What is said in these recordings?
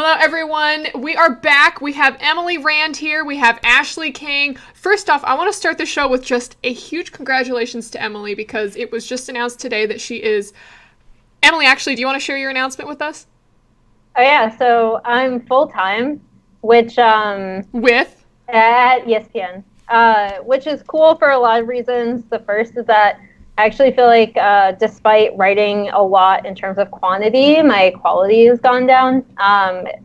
Hello, everyone. We are back. We have Emily Rand here. We have Ashley Kang. First off, I want to start the show with just a huge congratulations to Emily because it was just announced today that she is... Emily, actually, do you want to share your announcement with us? Oh, yeah. So I'm full-time, which... With? At ESPN, which is cool for a lot of reasons. The first is that I actually feel like despite writing a lot in terms of quantity, my quality has gone down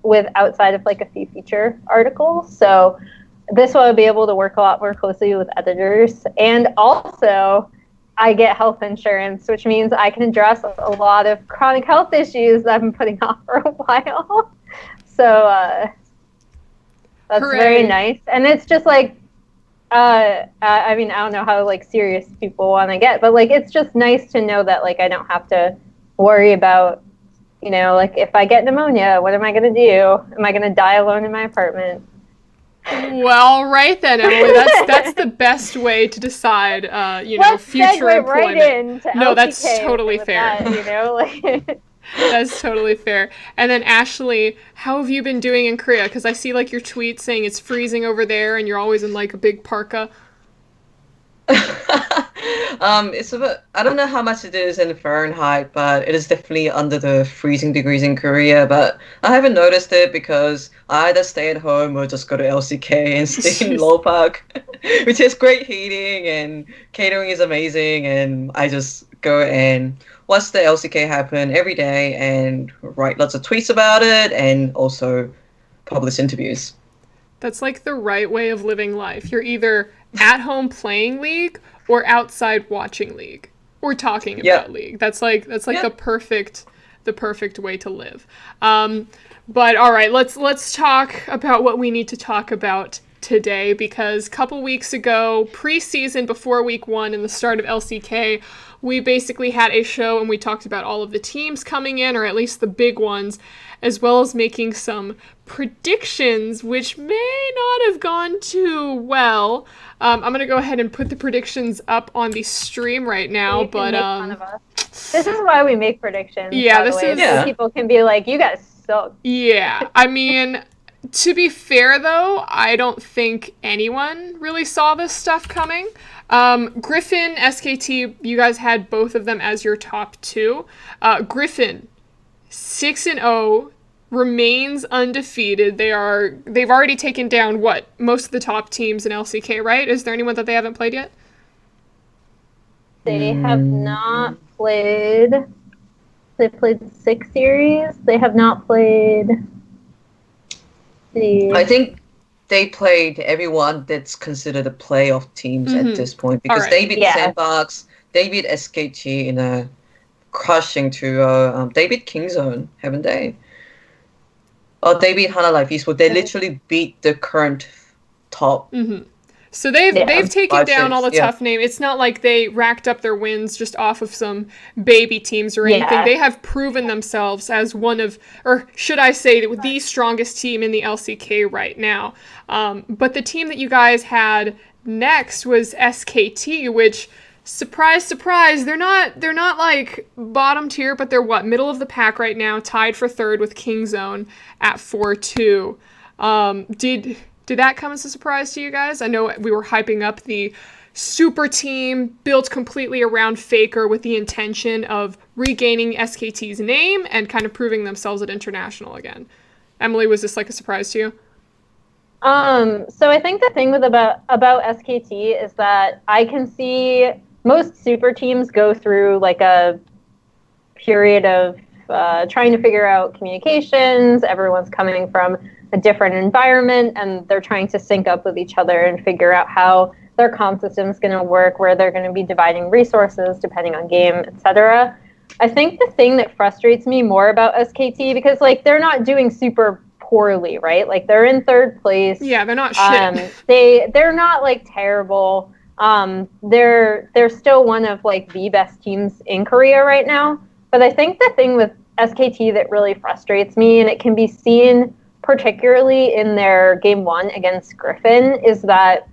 with outside of like a few feature articles. So this will be able to work a lot more closely with editors. And also I get health insurance, which means I can address a lot of chronic health issues that I've been putting off for a while. So that's Hooray. Very nice. And it's just like, I mean, I don't know how like serious people want to get, but like it's just nice to know that like I don't have to worry about, you know, like if I get pneumonia, what am I going to do? Am I going to die alone in my apartment? Well, right then, Emily. That's the best way to decide, future employment. Right into no, LCK that's totally fair. That, you know, like. That's totally fair. And then Ashley, how have you been doing in Korea? Because I see like your tweets saying it's freezing over there, and you're always in like a big parka. It's about, I don't know how much it is in Fahrenheit, but it is definitely under the freezing degrees in Korea. But I haven't noticed it because I either stay at home or just go to LCK and stay in Low Park, which has great heating and catering is amazing. And I just go and watch the LCK happen every day and write lots of tweets about it and also publish interviews. That's like the right way of living life. You're either at home playing League or outside watching League or talking about League. That's like the perfect way to live. But all right, let's talk about what we need to talk about today, because a couple weeks ago, preseason before week 1 and the start of LCK, we basically had a show and we talked about all of the teams coming in, or at least the big ones, as well as making some predictions, which may not have gone too well. I'm going to go ahead and put the predictions up on the stream right now, but make fun of us. This is why we make predictions. Yeah, by the way, so people can be like, "You guys suck." Yeah, I mean, to be fair though, I don't think anyone really saw this stuff coming. Gryphon, SKT, you guys had both of them as your top 2. Gryphon, 6-0, remains undefeated. They've already taken down most of the top teams in LCK, right? Is there anyone that they haven't played yet? They have not played. They played 6 series. They have not played. I think they played everyone that's considered a playoff teams at this point, because they beat Sandbox, they beat SKT in a crushing 2-0. They beat Kingzone, haven't they? Oh, they beat Hana Life Esports. They literally beat the current top. So they've taken down all the tough names. It's not like they racked up their wins just off of some baby teams or anything. They have proven themselves as one of, or should I say, the strongest team in the LCK right now. But the team that you guys had next was SKT, which, surprise, surprise, they're not like bottom tier, but they're middle of the pack right now, tied for 3rd with Kingzone at 4-2. Did that come as a surprise to you guys? I know we were hyping up the super team built completely around Faker with the intention of regaining SKT's name and kind of proving themselves at international again. Emily, was this like a surprise to you? So I think the thing about SKT is that I can see most super teams go through like a period of trying to figure out communications. Everyone's coming from a different environment and they're trying to sync up with each other and figure out how their comm system is going to work, where they're going to be dividing resources depending on game, etc. I think the thing that frustrates me more about SKT, because like they're not doing super poorly, right? Like they're in 3rd place. Yeah, they're not shit. They're not like terrible. They're still one of like the best teams in Korea right now. But I think the thing with SKT that really frustrates me, and it can be seen particularly in their game 1 against Gryphon, is that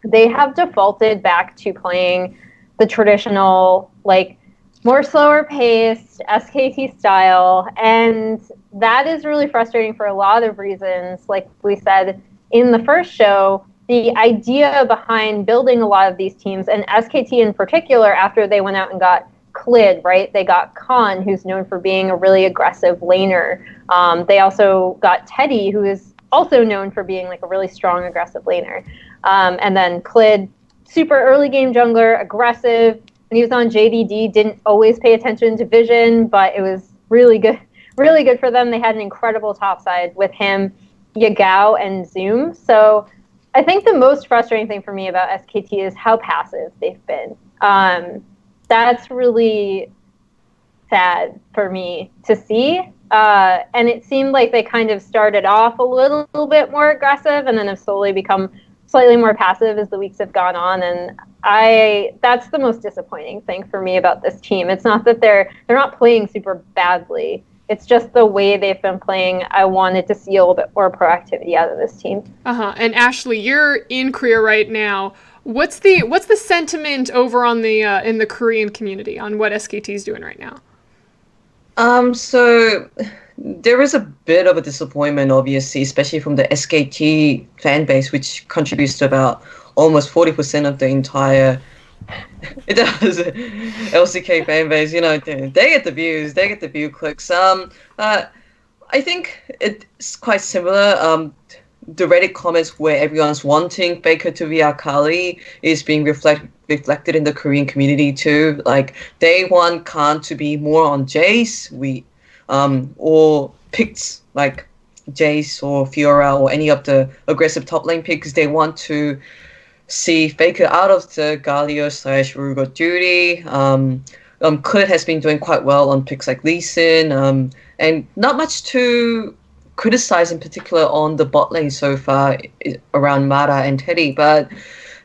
they have defaulted back to playing the traditional like more slower paced, SKT style, and that is really frustrating for a lot of reasons. Like we said in the first show, the idea behind building a lot of these teams, and SKT in particular, after they went out and got Clid, right? They got Khan, who's known for being a really aggressive laner. They also got Teddy, who is also known for being like a really strong, aggressive laner. And then Clid, super early game jungler, aggressive. When he was on JDD, didn't always pay attention to vision, but it was really good for them. They had an incredible topside with him, Yagao, and Zoom. So I think the most frustrating thing for me about SKT is how passive they've been. That's really sad for me to see. And it seemed like they kind of started off a little bit more aggressive and then have slowly become slightly more passive as the weeks have gone on. And that's the most disappointing thing for me about this team. It's not that they're not playing super badly. It's just the way they've been playing. I wanted to see a little bit more proactivity out of this team. And Ashley, you're in Korea right now. What's the sentiment over on the in the Korean community on what SKT is doing right now? So there is a bit of a disappointment, obviously, especially from the SKT fan base, which contributes to about almost 40% of the entire. It does. LCK fan base, they get the views, they get the view clicks. I think it's quite similar. The Reddit comments where everyone's wanting Faker to be Akali is being reflected in the Korean community too. Like they want Khan to be more on Jace, or picks like Jace or Fiora or any of the aggressive top lane picks. They want to see Faker out of the Galio/Urgot duty. Clid has been doing quite well on picks like Lee Sin, and not much to criticize in particular on the bot lane so far around Mara and Teddy, but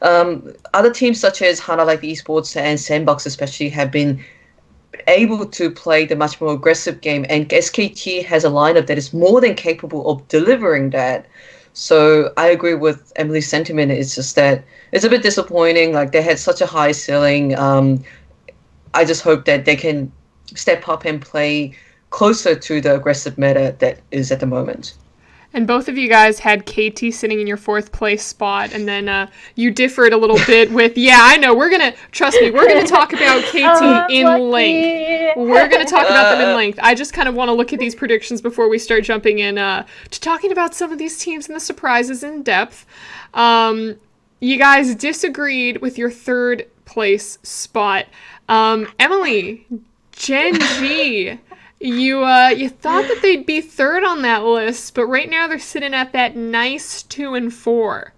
other teams such as Hana Life Esports and Sandbox especially have been able to play the much more aggressive game, and SKT has a lineup that is more than capable of delivering that. So I agree with Emily's sentiment. It's just that it's a bit disappointing. Like they had such a high ceiling. I just hope that they can step up and play closer to the aggressive meta that is at the moment. And both of you guys had KT sitting in your 4th place spot, and then you differed a little bit with, I know, we're going to talk about KT in length. We're going to talk about them in length. I just kind of want to look at these predictions before we start jumping in to talking about some of these teams and the surprises in depth. You guys disagreed with your 3rd place spot. Emily, Gen G. You thought that they'd be 3rd on that list, but right now they're sitting at that nice 2 and 4.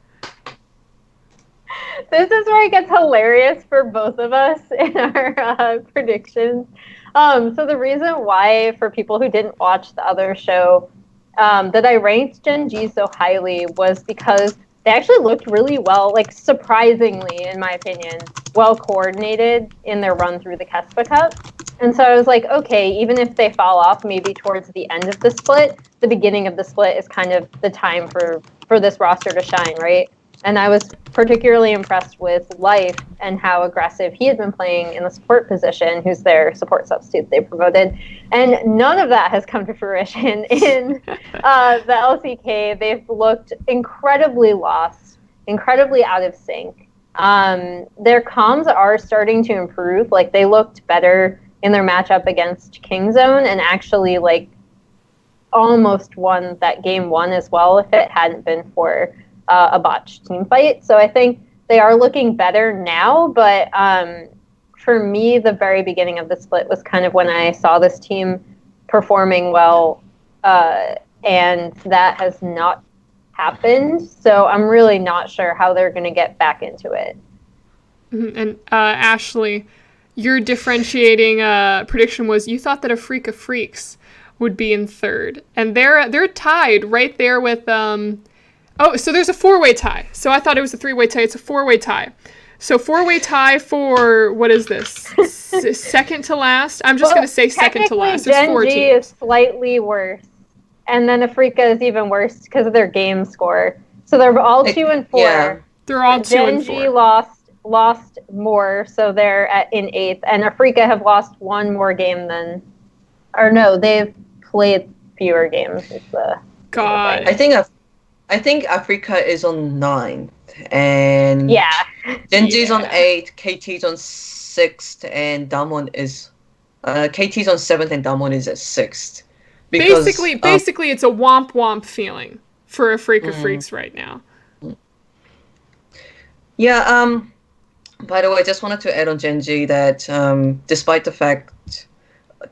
This is where it gets hilarious for both of us in our predictions. So the reason why, for people who didn't watch the other show, that I ranked Gen G so highly was because they actually looked really well, like surprisingly, in my opinion, well coordinated in their run through the Kespa Cup. And so I was like, okay, even if they fall off maybe towards the end of the split, the beginning of the split is kind of the time for this roster to shine, right? And I was particularly impressed with Life and how aggressive he had been playing in the support position, who's their support substitute they promoted. And none of that has come to fruition in the LCK. They've looked incredibly lost, incredibly out of sync. Their comms are starting to improve. Like, they looked better in their matchup against Kingzone and actually, like, almost won that game 1 as well if it hadn't been for a botched team fight. So I think they are looking better now, but for me, the very beginning of the split was kind of when I saw this team performing well, and that has not happened. So I'm really not sure how they're going to get back into it. And Ashley, your differentiating prediction was you thought that a Freak of Freaks would be in 3rd, and they're tied right there with so there's a 4-way tie. So I thought it was a 3-way tie. It's a 4-way tie. So 4-way tie for, what is this? Second to last? I'm just going to say second to last. There's 4 teams. Gen G is slightly worse. And then Afrika is even worse because of their game score. So they're all 2 and 4. Yeah. They're all 2 and 4. Gen G lost lost more, so they're in 8th, and Afrika have lost one more game than, or no, they've played fewer games. God. I think Afrika is on 9th, and Genji's on 8th, KT's on 6th, and Damwon is KT's on 7th, and Damwon is at 6th. Because, basically, it's a womp feeling for Afrika Freaks right now. Yeah. By the way, I just wanted to add on Genji that despite the fact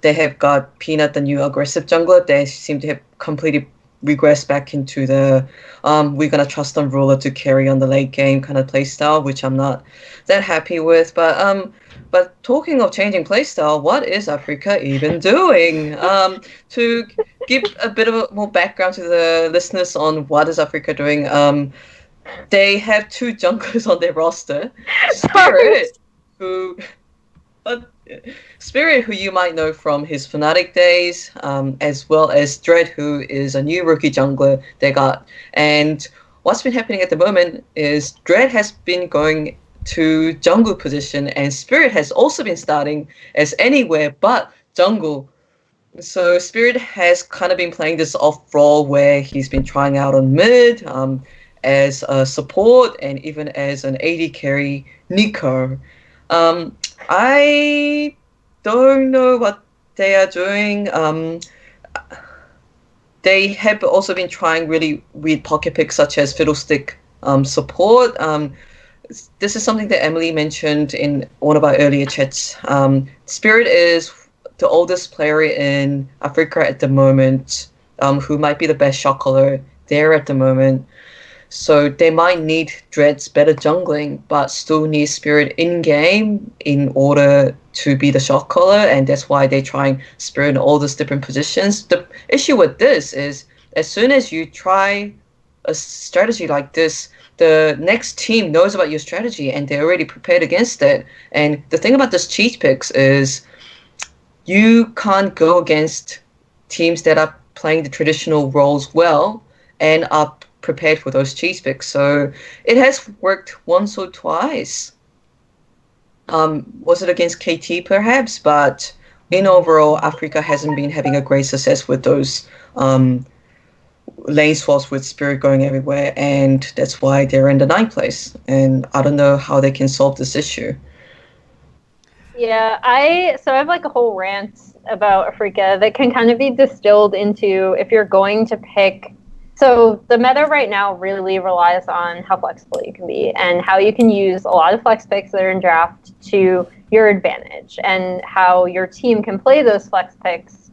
they have got Peanut, the new aggressive jungler, they seem to have completely regressed back into the we're gonna trust on ruler to carry on the late game kind of playstyle, which I'm not that happy with. But talking of changing playstyle, what is Afrika even doing? To give a bit of more background to the listeners on what is Afrika doing, they have 2 junglers on their roster. Spirit, who you might know from his Fnatic days, as well as Dread, who is a new rookie jungler they got. And what's been happening at the moment is Dread has been going to jungle position, and Spirit has also been starting as anywhere but jungle. So Spirit has kind of been playing this off role where he's been trying out on mid, as a support, and even as an AD carry Nico. I don't know what they are doing. They have also been trying really weird pocket picks such as Fiddlestick support. This is something that Emily mentioned in one of our earlier chats. Spirit is the oldest player in Africa at the moment, who might be the best shot caller there at the moment. So they might need Dread's better jungling, but still need Spirit in-game in order to be the shot caller, and that's why they're trying Spirit in all these different positions. The issue with this is, as soon as you try a strategy like this, the next team knows about your strategy, and they're already prepared against it. And the thing about this cheat picks is, you can't go against teams that are playing the traditional roles well and are prepared for those cheese picks. So it has worked once or twice. Was it against KT perhaps? But in overall, Afrika hasn't been having a great success with those lane swaps with Spirit going everywhere, and that's why they're in the 9th place. And I don't know how they can solve this issue. Yeah, I have like a whole rant about Afrika that can kind of be distilled into, if you're going to pick. So the meta right now really relies on how flexible you can be and how you can use a lot of flex picks that are in draft to your advantage, and how your team can play those flex picks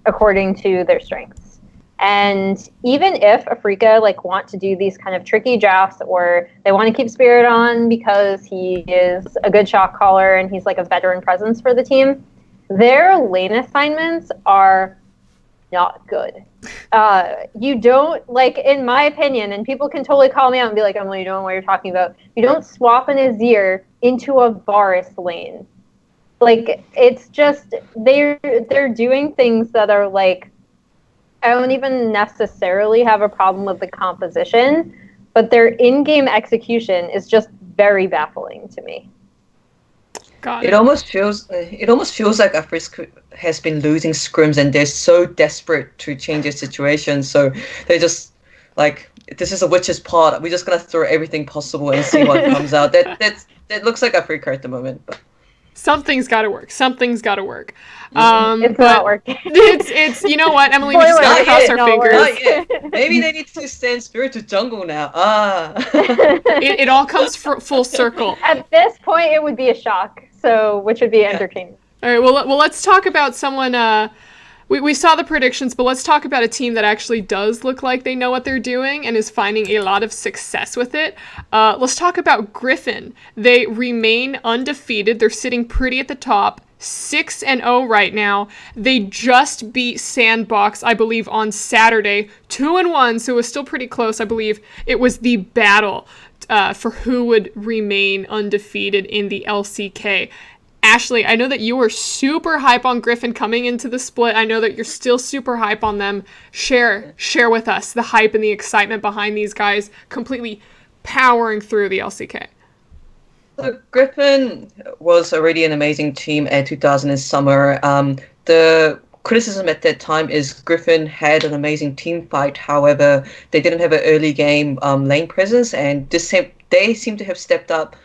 according to their strengths. And even if Afrika want to do these kind of tricky drafts, or they want to keep Spirit on because he is a good shot caller and he's like a veteran presence for the team, their lane assignments are not good. You don't, in my opinion, and people can totally call me out and be like, Emily, you don't know what you're talking about. You don't swap an Azir into a Varus lane. It's just, they're doing things that are I don't even necessarily have a problem with the composition, but their in-game execution is just very baffling to me. It almost feels like Afrika has been losing scrims, and they're so desperate to change their situation. So they just this is a witch's pot. We're just gonna throw everything possible and see what comes out. That looks like Afrika at the moment. But something's got to work. It's not working. It's you know what, Emily, we just gotta cross our fingers. Maybe they need to send Spirit to jungle now. It all comes full circle. At this point, it would be a shock. So, which would be entertaining. All right. Well, let's talk about someone. We saw the predictions, but let's talk about a team that actually does look like they know what they're doing and is finding a lot of success with it. Let's talk about Gryphon. They remain undefeated. They're sitting pretty at the top. 6-0 right now. They just beat Sandbox, I believe, on Saturday. 2-1, so it was still pretty close. I believe it was the battle for who would remain undefeated in the LCK. Ashley, I know that you were super hype on Gryphon coming into the split. I know that you're still super hype on them. Share with us the hype and the excitement behind these guys completely powering through the LCK. So Gryphon was already an amazing team at 2000 in summer. The criticism at that time is Gryphon had an amazing team fight. However, they didn't have an early game lane presence, and they seem to have stepped up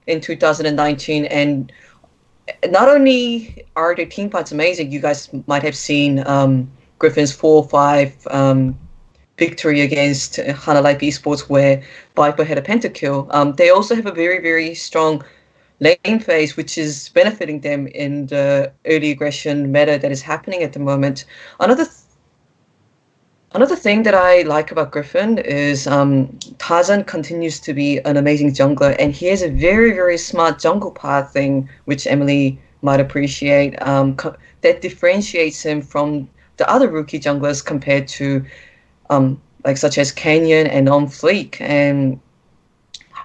in 2019. And not only are their team fights amazing, you guys might have seen Gryphon's 4-5 victory against Hana Life Esports, where Viper had a pentakill. They also have a very, very strong lane phase, which is benefiting them in the early aggression meta that is happening at the moment. Another thing that I like about Gryphon is Tarzan continues to be an amazing jungler, and he has a very, very smart jungle pathing, which Emily might appreciate, that differentiates him from the other rookie junglers compared to like such as Canyon and On Fleek. And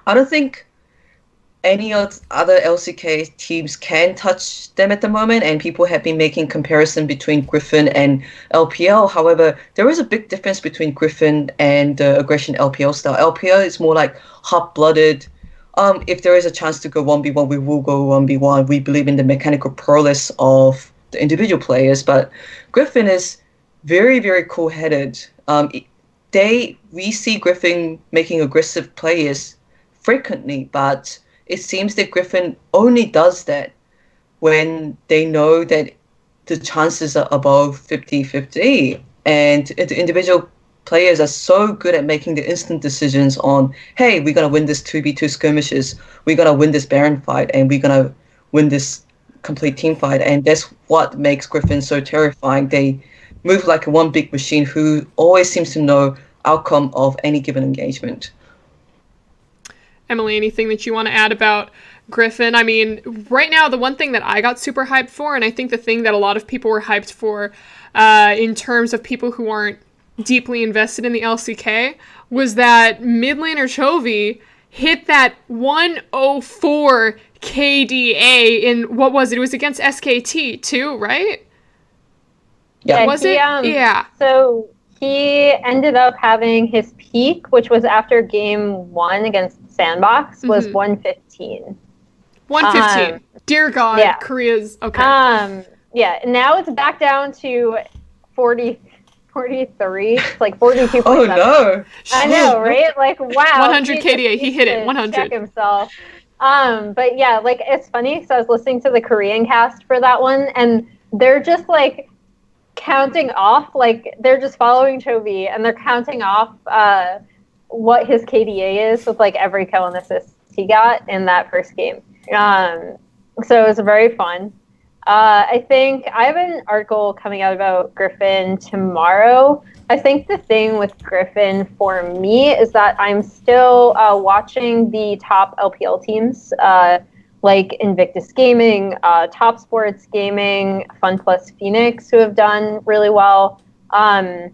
I don't think any other LCK teams can touch them at the moment, and people have been making comparison between Gryphon and LPL. However, there is a big difference between Gryphon and the aggression LPL style. LPL is more like hot-blooded. If there is a chance to go 1v1, we will go 1v1. We believe in the mechanical prowess of the individual players, but Gryphon is very, very cool-headed. We see Gryphon making aggressive plays frequently, but it seems that Gryphon only does that when they know that the chances are above 50-50. And the individual players are so good at making the instant decisions on, hey, we're going to win this 2v2 skirmishes, we're going to win this Baron fight, and we're going to win this complete team fight. And that's what makes Gryphon so terrifying. They move like one big machine who always seems to know outcome of any given engagement. Emily, anything that you want to add about Gryphon? I mean, right now, the one thing that I got super hyped for, and I think the thing that a lot of people were hyped for in terms of people who aren't deeply invested in the LCK, was that mid laner Chovy hit that 104 KDA in, what was it? It was against SKT too, right? Yeah, was it? Yeah. So he ended up having his peak, which was after game 1 against Sandbox, was 115. 115. Dear God, yeah. Korea's okay. Yeah, now it's back down to 43. It's like 42.7. Oh no! I know, right? Like, wow. 100 KDA. He hit it. 100. Check himself. But yeah, like, it's funny because I was listening to the Korean cast for that one, and they're just like counting off, like they're just following Chovy and they're counting off what his KDA is with like every kill and assist he got in that first game. So it was very fun. I think I have an article coming out about Gryphon tomorrow. I think the thing with Gryphon for me is that I'm still watching the top LPL teams, like Invictus Gaming, Top Sports Gaming, Fun Plus Phoenix, who have done really well. I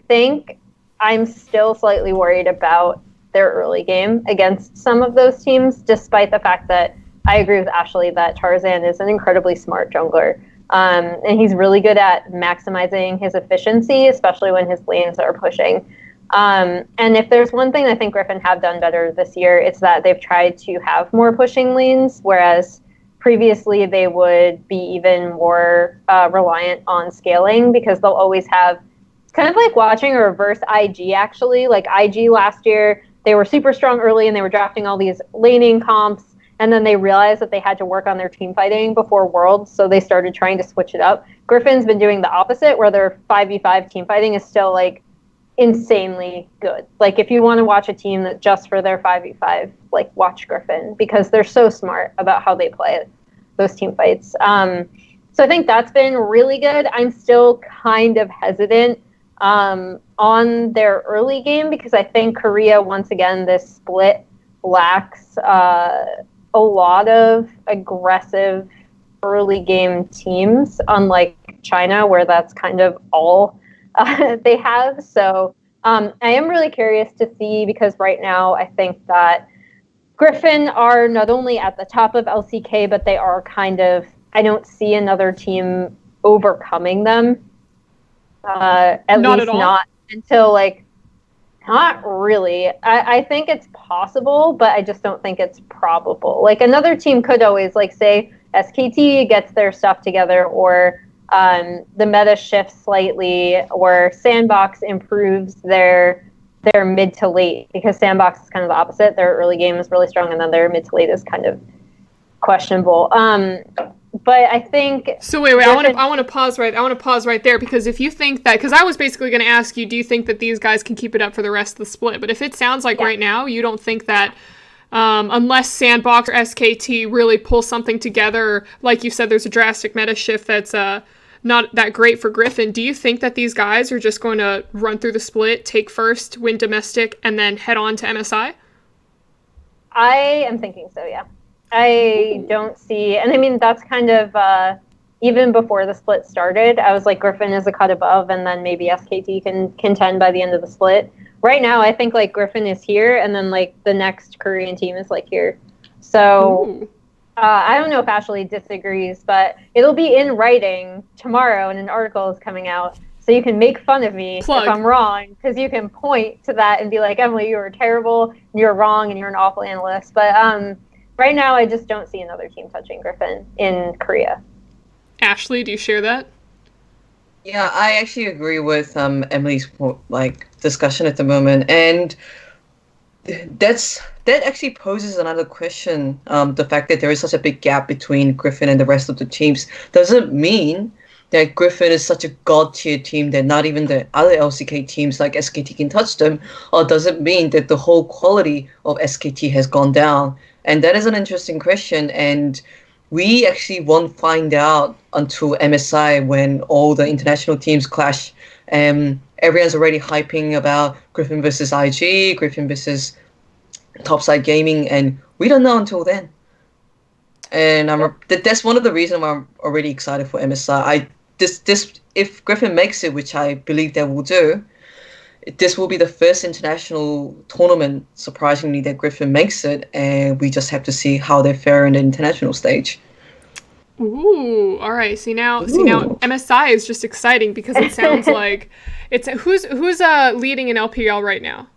think I'm still slightly worried about their early game against some of those teams, despite the fact that I agree with Ashley that Tarzan is an incredibly smart jungler. And he's really good at maximizing his efficiency, especially when his lanes are pushing. And if there's one thing I think Gryphon have done better this year, it's that they've tried to have more pushing lanes, whereas previously they would be even more reliant on scaling, because they'll always have, it's kind of like watching a reverse IG actually. Like IG last year, they were super strong early and they were drafting all these laning comps, and then they realized that they had to work on their team fighting before Worlds, so they started trying to switch it up. Gryphon's been doing the opposite, where their 5v5 team fighting is still like insanely good. Like, if you want to watch a team that just for their 5v5, like, watch Gryphon, because they're so smart about how they play those team fights. So I think that's been really good. I'm still kind of hesitant on their early game, because I think Korea, once again, this split lacks a lot of aggressive early game teams, unlike China, where that's kind of all they have. So I am really curious to see, because right now I think that Gryphon are not only at the top of LCK, but they are kind of, I don't see another team overcoming them. At least not until like Not really. I think it's possible, but I just don't think it's probable. Like another team could always like say SKT gets their stuff together, or the meta shifts slightly, or Sandbox improves their mid to late, because Sandbox is kind of the opposite. Their early game is really strong, and then their mid to late is kind of questionable. But I think. So wait. I want to pause right there, because if you think that, because I was basically going to ask you, do you think that these guys can keep it up for the rest of the split? But if it sounds like right now you don't think that, unless Sandbox or SKT really pull something together, like you said, there's a drastic meta shift that's not that great for Gryphon. Do you think that these guys are just going to run through the split, take first, win domestic, and then head on to MSI? I am thinking so. Yeah. I don't see, and I mean, that's kind of, even before the split started, I was like, Gryphon is a cut above, and then maybe SKT can contend by the end of the split. Right now, I think, like, Gryphon is here, and then, like, the next Korean team is, like, here. So, I don't know if Ashley disagrees, but it'll be in writing tomorrow, and an article is coming out, so you can make fun of me if I'm wrong, because you can point to that and be like, Emily, you were terrible, and you're wrong, and you're an awful analyst. But, right now, I just don't see another team touching Gryphon in Korea. Ashley, do you share that? Yeah, I actually agree with Emily's discussion at the moment, and that actually poses another question. The fact that there is such a big gap between Gryphon and the rest of the teams doesn't mean that Gryphon is such a god tier team that not even the other LCK teams like SKT can touch them, or does it mean that the whole quality of SKT has gone down? And that is an interesting question, and we actually won't find out until MSI, when all the international teams clash. Everyone's already hyping about Gryphon versus IG, Gryphon versus Topside Gaming, and we don't know until then. And that's one of the reasons why I'm already excited for MSI. If Gryphon makes it, which I believe they will do, this will be the first international tournament, surprisingly, that Gryphon makes it, and we just have to see how they fare in the international stage. Ooh, all right. See now, MSI is just exciting, because it sounds like it's who's leading in LPL right now.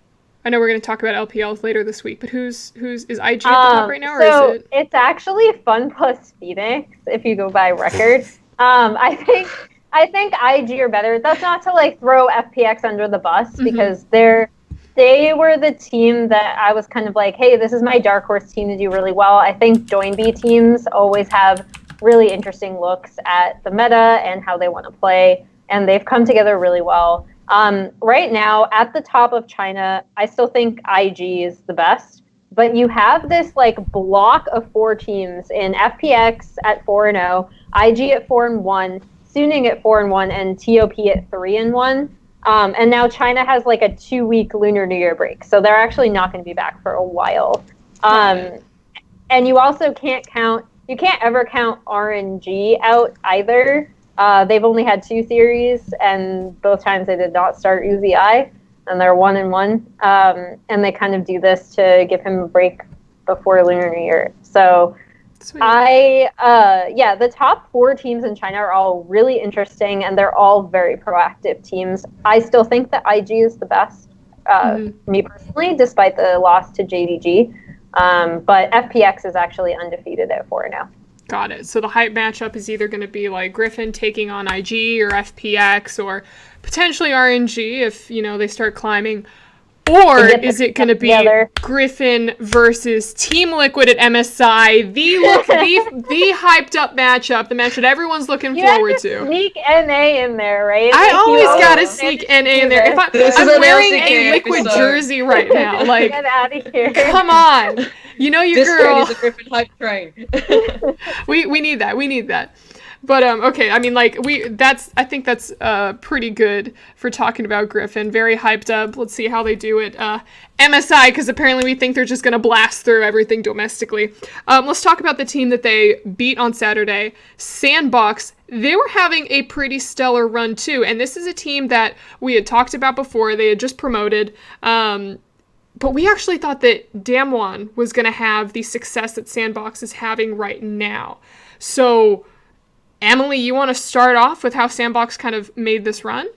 I know we're going to talk about LPL later this week, but who's is IG at the top right now, or so is it? It's actually Fun plus Phoenix if you go by record. I think IG are better. That's not to like throw FPX under the bus, because they were the team that I was kind of like, hey, this is my dark horse team to do really well. I think Join B teams always have really interesting looks at the meta and how they want to play, and they've come together really well. Right now, at the top of China, I still think IG is the best, but you have this like block of 4 teams in FPX at 4-0, IG at 4-1, Suning at 4-1, and TOP at 3-1. And now China has like a 2-week Lunar New Year break, so they're actually not going to be back for a while. And you also can't ever count RNG out either. They've only had 2 series, and both times they did not start Uzi, and they're 1-1. And they kind of do this to give him a break before Lunar New Year. So sweet. The top 4 teams in China are all really interesting, and they're all very proactive teams. I still think that IG is the best, me personally, despite the loss to JDG. But FPX is actually undefeated at 4-0. Got it. So the hype matchup is either going to be like Gryphon taking on IG or FPX, or potentially RNG if, they start climbing. Or is it going to be Gryphon versus Team Liquid at MSI, the hyped up matchup, the match that everyone's looking forward to? Sneak NA in there, right? I always gotta sneak NA in there. If I'm wearing a Liquid jersey right now, like, get out of here. Come on, your girl. This is a Gryphon hype train. we need that. We need that. But okay, I mean, like I think that's pretty good for talking about Gryphon. Very hyped up. Let's see how they do it. MSI, because apparently we think they're just gonna blast through everything domestically. Let's talk about the team that they beat on Saturday, Sandbox. They were having a pretty stellar run too, and this is a team that we had talked about before. They had just promoted. But we actually thought that Damwon was gonna have the success that Sandbox is having right now. So, Emily, you want to start off with how Sandbox kind of made this run?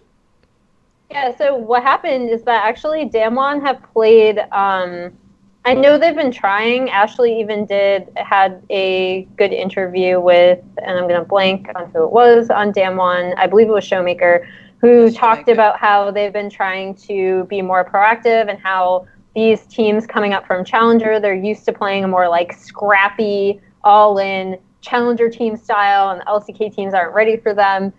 Yeah, so what happened is that actually Damwon have played, I know they've been trying. Ashley even had a good interview with, and I'm going to blank on who it was, on Damwon. I believe it was Showmaker, who talked about how they've been trying to be more proactive and how these teams coming up from Challenger, they're used to playing a more like scrappy, all-in Challenger team style, and the LCK teams aren't ready for them.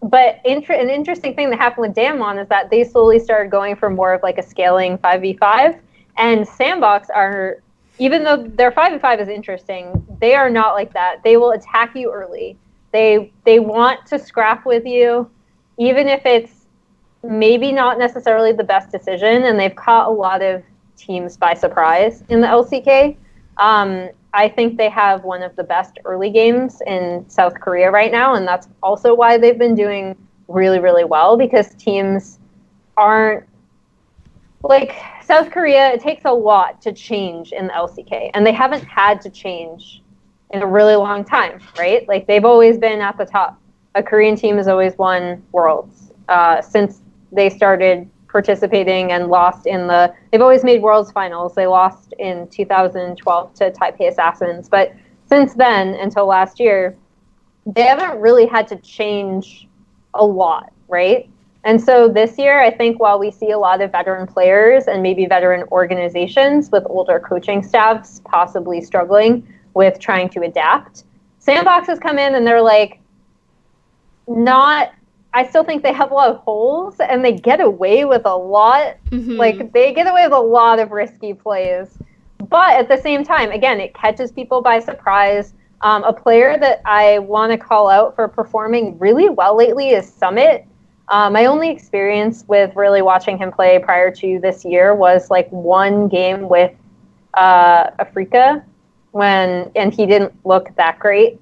But an interesting thing that happened with Damwon is that they slowly started going for more of like a scaling 5v5. And Sandbox are, even though their 5v5 is interesting, they are not like that. They will attack you early. They want to scrap with you, even if it's maybe not necessarily the best decision. And they've caught a lot of teams by surprise in the LCK. I think they have one of the best early games in South Korea right now, and that's also why they've been doing really, really well, because teams aren't like South Korea. It takes a lot to change in the LCK, and they haven't had to change in a really long time, right? Like they've always been at the top. A Korean team has always won Worlds since they started participating and lost in they've always made Worlds finals. They lost in 2012 to Taipei Assassins. But since then, until last year, they haven't really had to change a lot, right? And so this year, I think while we see a lot of veteran players and maybe veteran organizations with older coaching staffs possibly struggling with trying to adapt, Sandbox has come in and they're like, I still think they have a lot of holes, and they get away with a lot. Mm-hmm. Like, they get away with a lot of risky plays. But at the same time, again, it catches people by surprise. A player that I want to call out for performing really well lately is Summit. My only experience with really watching him play prior to this year was, like, one game with Africa, and he didn't look that great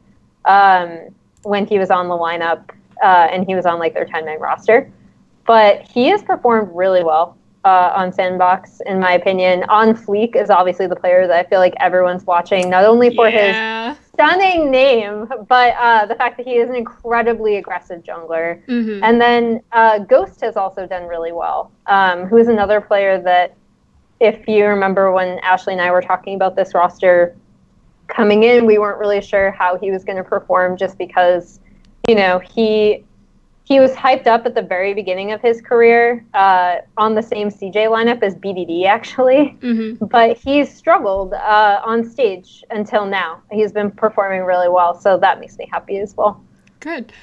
when he was on the lineup. And he was on like their 10-man roster. But he has performed really well on Sandbox, in my opinion. On Fleek is obviously the player that I feel like everyone's watching, not only for his stunning name, but the fact that he is an incredibly aggressive jungler. Mm-hmm. And then Ghost has also done really well, who is another player that, if you remember when Ashley and I were talking about this roster coming in, we weren't really sure how he was going to perform, just because he was hyped up at the very beginning of his career on the same CJ lineup as BDD, actually. Mm-hmm. But he's struggled on stage until now. He's been performing really well, so that makes me happy as well. Good.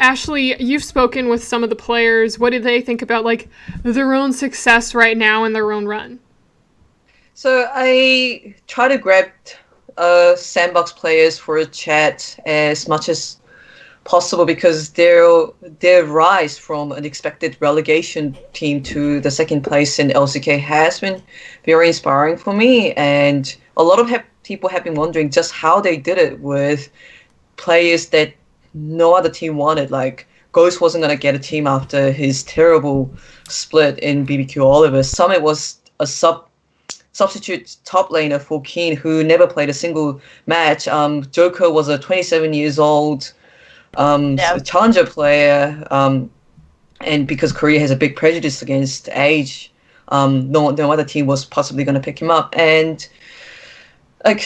Ashley, you've spoken with some of the players. What do they think about like their own success right now in their own run? So I try to grab Sandbox players for a chat as much as possible, because their rise from an expected relegation team to the second place in LCK has been very inspiring for me, and a lot of people have been wondering just how they did it with players that no other team wanted. Like Ghost wasn't going to get a team after his terrible split in BBQ Oliver. Summit was a substitute top laner for Keen, who never played a single match. Joker was a 27 years old challenger player, and because Korea has a big prejudice against age, no other team was possibly going to pick him up. And like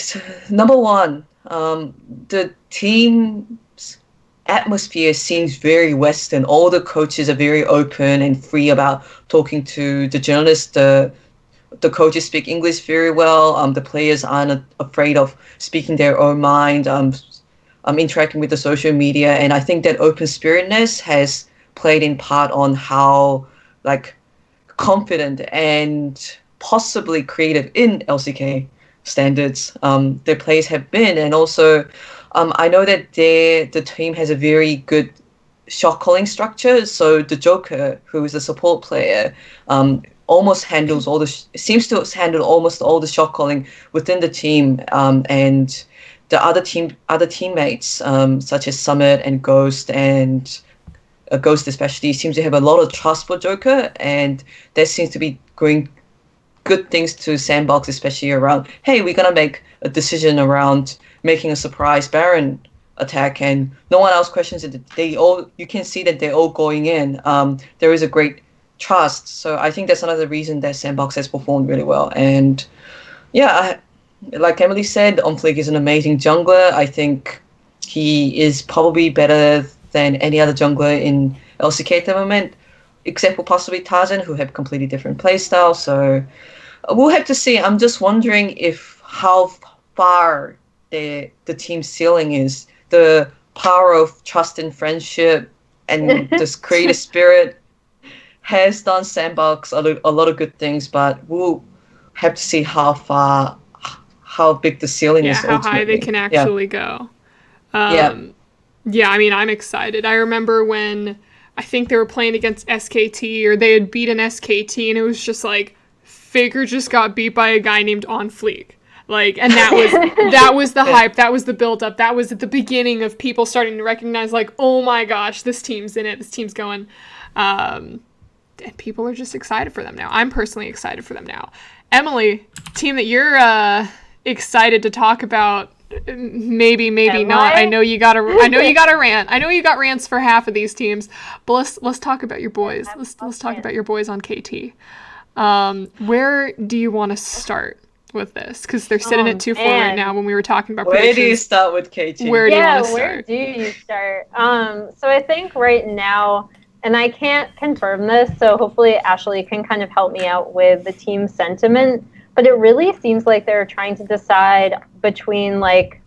number one, the team's atmosphere seems very Western. All the coaches are very open and free about talking to the journalists. The coaches speak English very well. The players aren't afraid of speaking their own mind. Interacting with the social media, and I think that open spiritedness has played in part on how like confident and possibly creative in LCK standards their players have been. And also I know that the team has a very good shot calling structure. So the Joker, who is a support player, almost handles seems to handle almost all the shot calling within the team, and the other teammates, such as Summit and Ghost, and Ghost especially, seems to have a lot of trust for Joker, and that seems to be going good things to Sandbox, especially around, hey, we're going to make a decision around making a surprise Baron attack, and no one else questions it. You can see that they're all going in. There is a great trust. So I think that's another reason that Sandbox has performed really well. And yeah, like Emily said, Omfleek is an amazing jungler. I think he is probably better than any other jungler in LCK at the moment, except for possibly Tarzan, who have completely different playstyle. So we'll have to see. I'm just wondering how far the team ceiling is. The power of trust and friendship and this creative spirit has done Sandbox a lot of good things, but we'll have to see how big the ceiling is. How high they can actually go. Yeah, I mean, I'm excited. I remember when I think they were playing against SKT, or they had beaten SKT, and it was just like, Faker just got beat by a guy named On Fleek. Like, and that was the hype, that was the build-up, that was at the beginning of people starting to recognize, like, oh my gosh, this team's in it, this team's going. And people are just excited for them now. I'm personally excited for them now. Emily, team that you're excited to talk about, maybe not. I know you got a rant. I know you got rants for half of these teams, but let's talk about your boys. Let's talk about your boys on KT. Where do you want to start with this? Because they're sitting at 2-4 right now. When we were talking about predictions, where do you start with KT? Where do you start? So I think right now, and I can't confirm this, so hopefully Ashley can kind of help me out with the team sentiment, but it really seems like they're trying to decide between like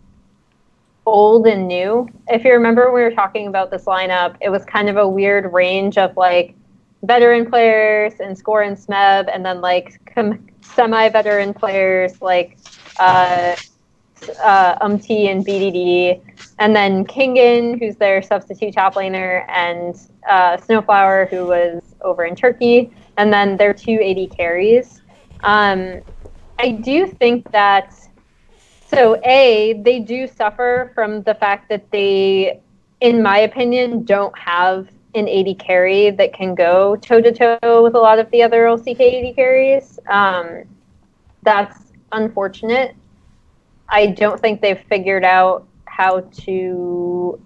old and new. If you remember when we were talking about this lineup, it was kind of a weird range of like veteran players and Score and Smeb, and then like semi-veteran players like Umti and BDD, and then Kingen, who's their substitute top laner, and Snowflower, who was over in Turkey, and then their 2 AD carries. I do think that, they do suffer from the fact that they, in my opinion, don't have an AD carry that can go toe-to-toe with a lot of the other LCK AD carries. That's unfortunate. I don't think they've figured out how to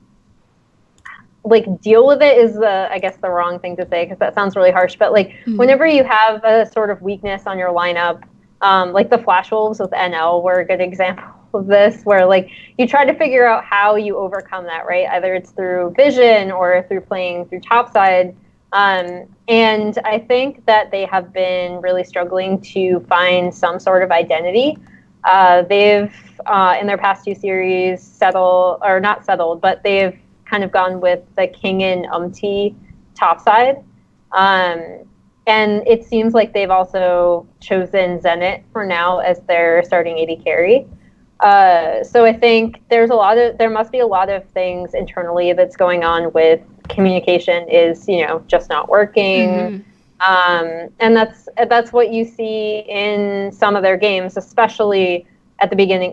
deal with it is I guess the wrong thing to say, because that sounds really harsh, but whenever you have a sort of weakness on your lineup, like the Flash Wolves with NL were a good example of this, where you try to figure out how you overcome that, right? Either it's through vision or through playing through topside. And I think that they have been really struggling to find some sort of identity. They've, in their past 2 series, not settled, but they've kind of gone with the King and Umti topside. And it seems like they've also chosen Zenit for now as their starting AD carry. So I think there must be a lot of things internally that's going on with communication is, just not working. And that's what you see in some of their games, especially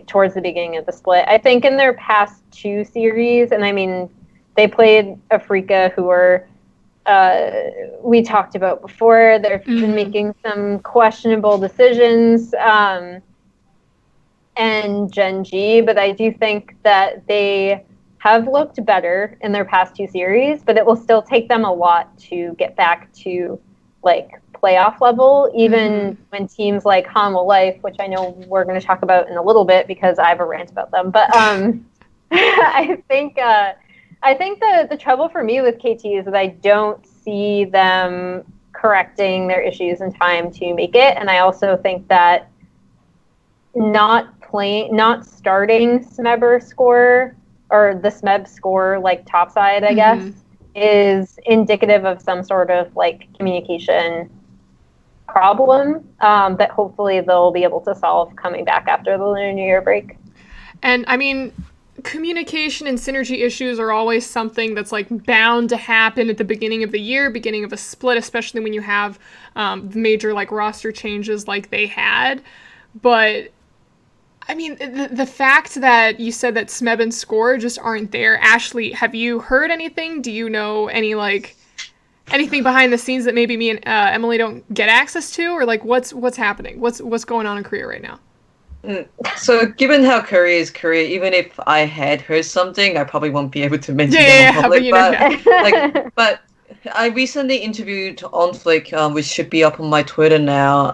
towards the beginning of the split. I think in their past 2 series, and I mean, they played Afrika, who are, we talked about before, they've been making some questionable decisions, and Gen.G, but I do think that they have looked better in their past 2 series, but it will still take them a lot to get back to playoff level, even when teams like Hanwha Life, which I know we're going to talk about in a little bit because I have a rant about them, but I think the trouble for me with KT is that I don't see them correcting their issues in time to make it, and I also think that not starting Smeb score, or the Smeb score topside, I guess, is indicative of some sort of communication problem that hopefully they'll be able to solve coming back after the Lunar New Year break. And I mean, communication and synergy issues are always something that's bound to happen at the beginning of the year, beginning of a split, especially when you have major roster changes like they had. But I mean, the fact that you said that Smeb and Score just aren't there. Ashley, have you heard anything? Do you know any anything behind the scenes that maybe me and Emily don't get access to, or what's happening? What's going on in Korea right now? So, given how Korea is Korea, even if I had heard something, I probably won't be able to mention them in public. But I recently interviewed Onflick, which should be up on my Twitter now.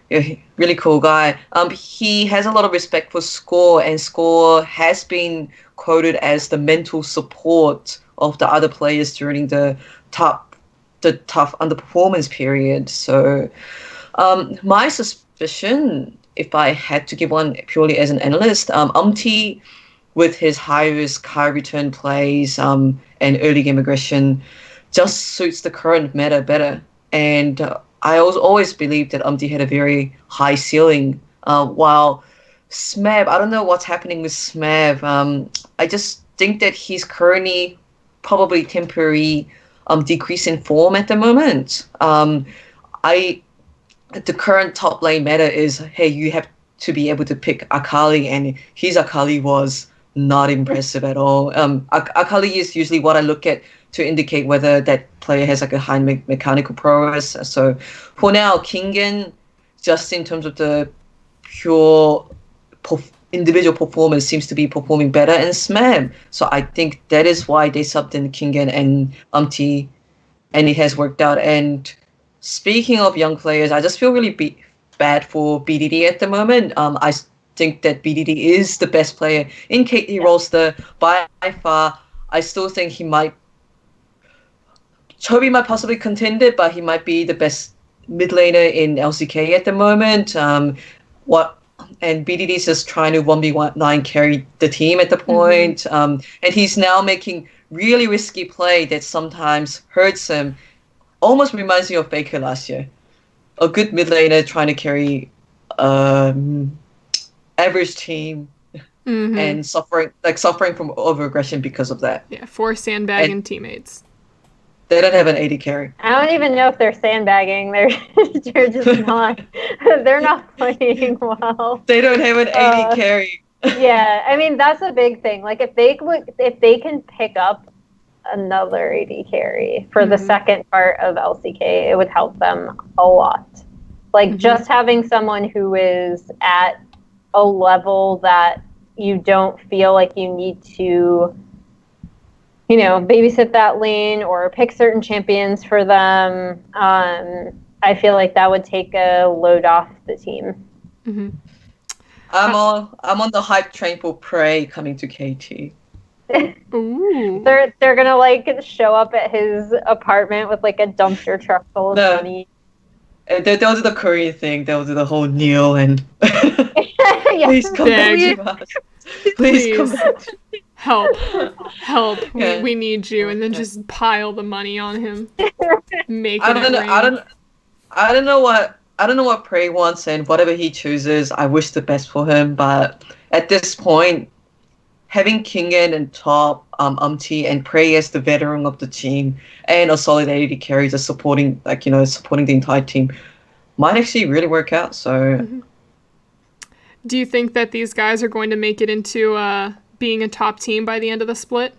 Really cool guy. He has a lot of respect for Score, and Score has been quoted as the mental support of the other players during the tough underperformance period. So, my suspicion, if I had to give one purely as an analyst, with his high-risk, high-return plays and early game aggression just suits the current meta better. And I always believed that had a very high ceiling, while Smav, I don't know what's happening with Smav. I just think that he's currently probably temporary decrease in form at the moment. The current top lane meta is, hey, you have to be able to pick Akali, and his Akali was not impressive at all. Akali is usually what I look at to indicate whether that player has like a high mechanical prowess. So for now, Kingen, just in terms of the pure individual performance, seems to be performing better in Smav. So I think that is why they subbed in Kingen and and it has worked out. And speaking of young players, I just feel really bad for BDD at the moment. I think that BDD is the best player in KT roster by far. I still think Chobi might possibly contend it, but he might be the best mid laner in LCK at the moment. And BDD is just trying to 1v9 carry the team at the point. And he's now making really risky play that sometimes hurts him. Almost reminds me of Faker last year. A good mid laner trying to carry average team and suffering from over-aggression because of that. Yeah, for sandbagging teammates. They don't have an AD carry. I don't even know if they're sandbagging. They're just not. They're not playing well. They don't have an AD carry. Yeah, I mean that's a big thing. Like if they can pick up another AD carry for the second part of LCK, it would help them a lot. Like just having someone who is at a level that you don't feel like you need to, babysit that lane or pick certain champions for them. I feel like that would take a load off the team. I'm on the hype train for Prey coming to KT. Ooh. They're gonna show up at his apartment with like a dumpster truck full of money. They'll do the Korean thing. They'll do the whole kneel and please come back to us. Please come back. Help! Yeah. We need you, and then just pile the money on him. I don't know what Prey wants, and whatever he chooses, I wish the best for him. But at this point, having Kingen and top, and Prey as the veteran of the team, and a solid AD carry just supporting the entire team, might actually really work out. So, do you think that these guys are going to make it into being a top team by the end of the split?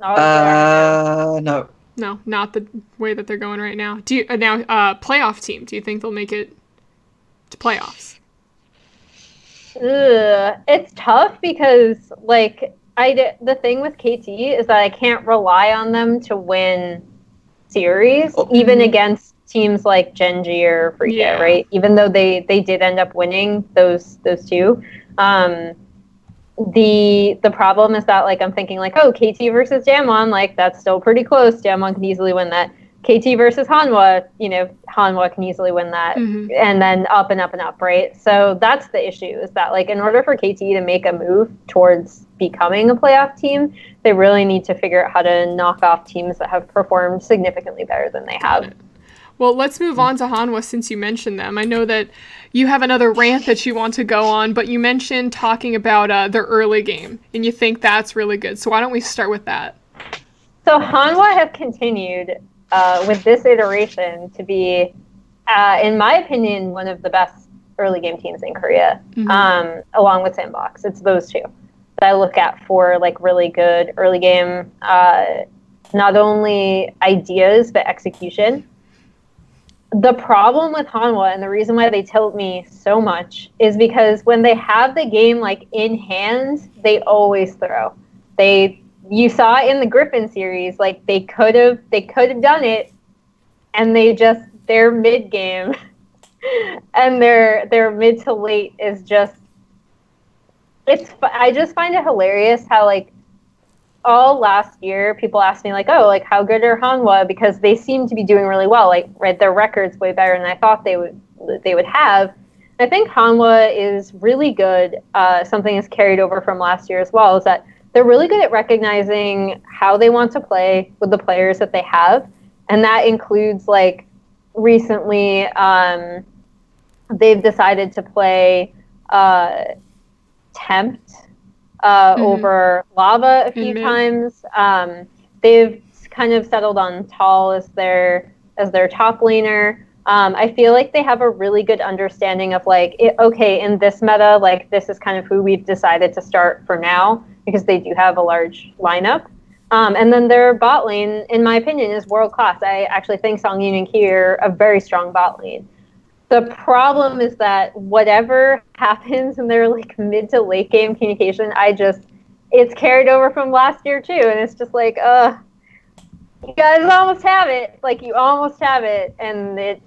No. No, not the way that they're going right now. Do you playoff team? Do you think they'll make it to playoffs? It's tough because the thing with KT is that I can't rely on them to win series, even against teams like Genji or Freakia, right? Even though they did end up winning those two. The problem is that I'm thinking KT versus Damwon, that's still pretty close. Damwon can easily win that. KT versus Hanwha, Hanwha can easily win that, and then up and up and up, right? So that's the issue, is that in order for KT to make a move towards becoming a playoff team, they really need to figure out how to knock off teams that have performed significantly better than they have. Well, let's move on to Hanwha since you mentioned them. I know that you have another rant that you want to go on, but you mentioned talking about their early game, and you think that's really good. So why don't we start with that? So Hanwha have continued with this iteration to be, in my opinion, one of the best early game teams in Korea, along with Sandbox. It's those two that I look at for really good early game, not only ideas, but execution. the problem with Hanwha and the reason why they tilt me so much is because when they have the game like in hand, they always throw. You saw it in the Gryphon series, like they could have done it, and their mid game and their mid to late is just I just find it hilarious how like all last year people asked me like, oh, like how good are Hanwha, because they seem to be doing really well, like right, their record's way better than I thought they would have. I think Hanwha is really good. Something is carried over from last year as well, is that they're really good at recognizing how they want to play with the players that they have, and that includes like recently they've decided to play Tempt over Lava a few times. They've kind of settled on Tall as their top laner. I feel like they have a really good understanding of like, okay, in this meta, like this is kind of who we've decided to start for now, because they do have a large lineup. And then their bot lane, in my opinion, is world class. I actually think Songyun and Ki are a very strong bot lane. The problem is that whatever happens in their like mid to late game communication, it's carried over from last year too, and it's just like, you guys almost have it. Like you almost have it, and they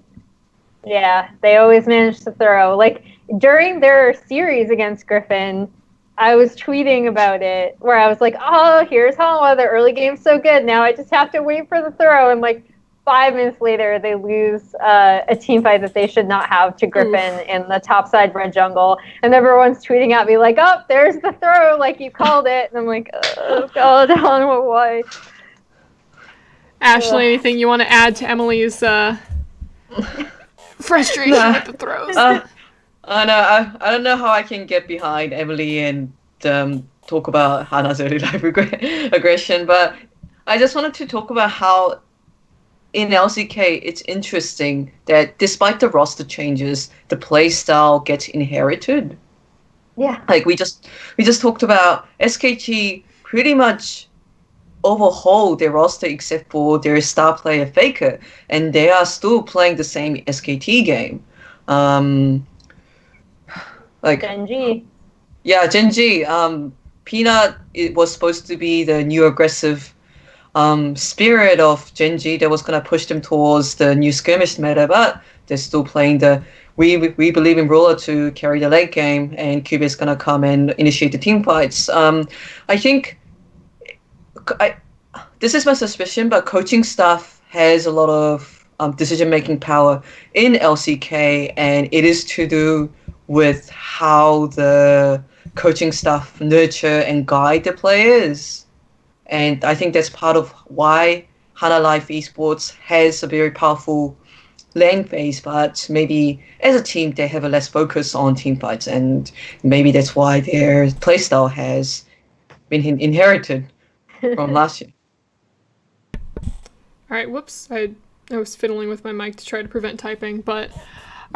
always manage to throw. Like during their series against Gryphon, I was tweeting about it where I was like, oh, here's Hanwha, the early game's so good. Now I just have to wait for the throw, and like 5 minutes later, they lose a team fight that they should not have to Gryphon in the topside red jungle. And everyone's tweeting at me like, oh, there's the throw, like you called it. And I'm like, oh, God, Hanwha, why? Ashley, anything you want to add to Emily's frustration with the throws? I don't know how I can get behind Emily and talk about Hana's early life aggression, but I just wanted to talk about how in LCK, it's interesting that despite the roster changes, the play style gets inherited. Yeah. Like we just talked about, SKT pretty much overhauled their roster except for their star player Faker, and they are still playing the same SKT game. Like Genji. Yeah, Genji. Peanut, it was supposed to be the new aggressive spirit of Genji that was going to push them towards the new skirmish meta, but they're still playing we believe in Ruler to carry the late game, and Cube is going to come and initiate the team fights. I think this is my suspicion, but coaching staff has a lot of decision-making power in LCK, and it is to do with how the coaching staff nurture and guide the players. And I think that's part of why Hana Life Esports has a very powerful lane phase, but maybe as a team they have a less focus on team fights, and maybe that's why their playstyle has been inherited from last year. All right, whoops. I was fiddling with my mic to try to prevent typing, but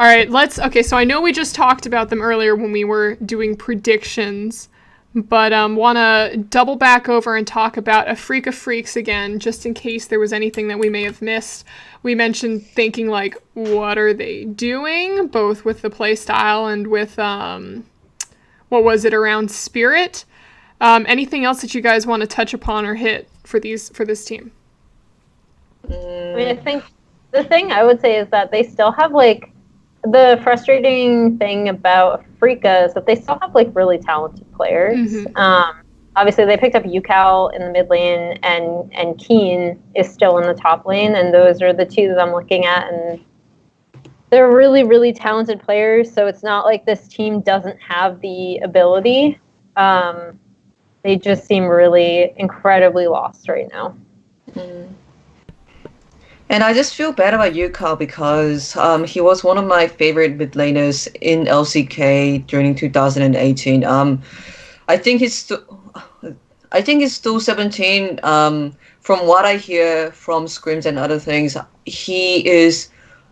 all right, okay, so I know we just talked about them earlier when we were doing predictions, but want to double back over and talk about Afrika Freaks again, just in case there was anything that we may have missed. We mentioned thinking, like, what are they doing, both with the play style and with, what was it, around Spirit? Anything else that you guys want to touch upon or hit for this team? I mean, I think the thing I would say is that they still have, like, the frustrating thing about Afrika is that they still have like really talented players. Mm-hmm. Obviously, they picked up Yukao in the mid lane, and Keen is still in the top lane, and those are the two that I'm looking at, and they're really, really talented players. So it's not like this team doesn't have the ability. They just seem really incredibly lost right now. Mm. And I just feel bad about Yukao because he was one of my favorite mid laners in LCK during 2018. I think he's still 17. From what I hear from scrims and other things, he is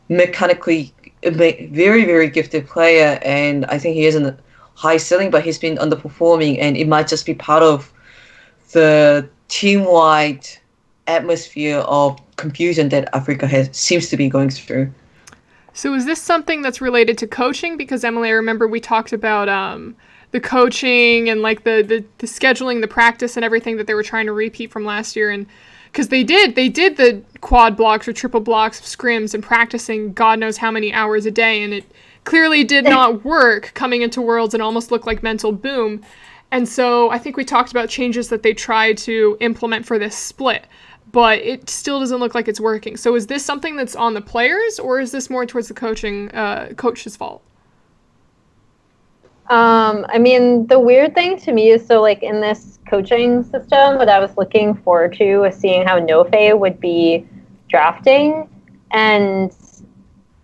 mechanically a very, very gifted player, and I think he is in a high ceiling, but he's been underperforming, and it might just be part of the team-wide atmosphere of confusion that Afrika seems to be going through. So is this something that's related to coaching? Because Emily, I remember we talked about the coaching and like the scheduling, the practice and everything that they were trying to repeat from last year. And because they did the quad blocks or triple blocks of scrims and practicing God knows how many hours a day. And it clearly did not work coming into Worlds and almost looked like mental boom. And so I think we talked about changes that they tried to implement for this split, but it still doesn't look like it's working. So is this something that's on the players, or is this more towards the coach's fault? I mean, the weird thing to me is, so like in this coaching system, what I was looking forward to was seeing how Nofe would be drafting. And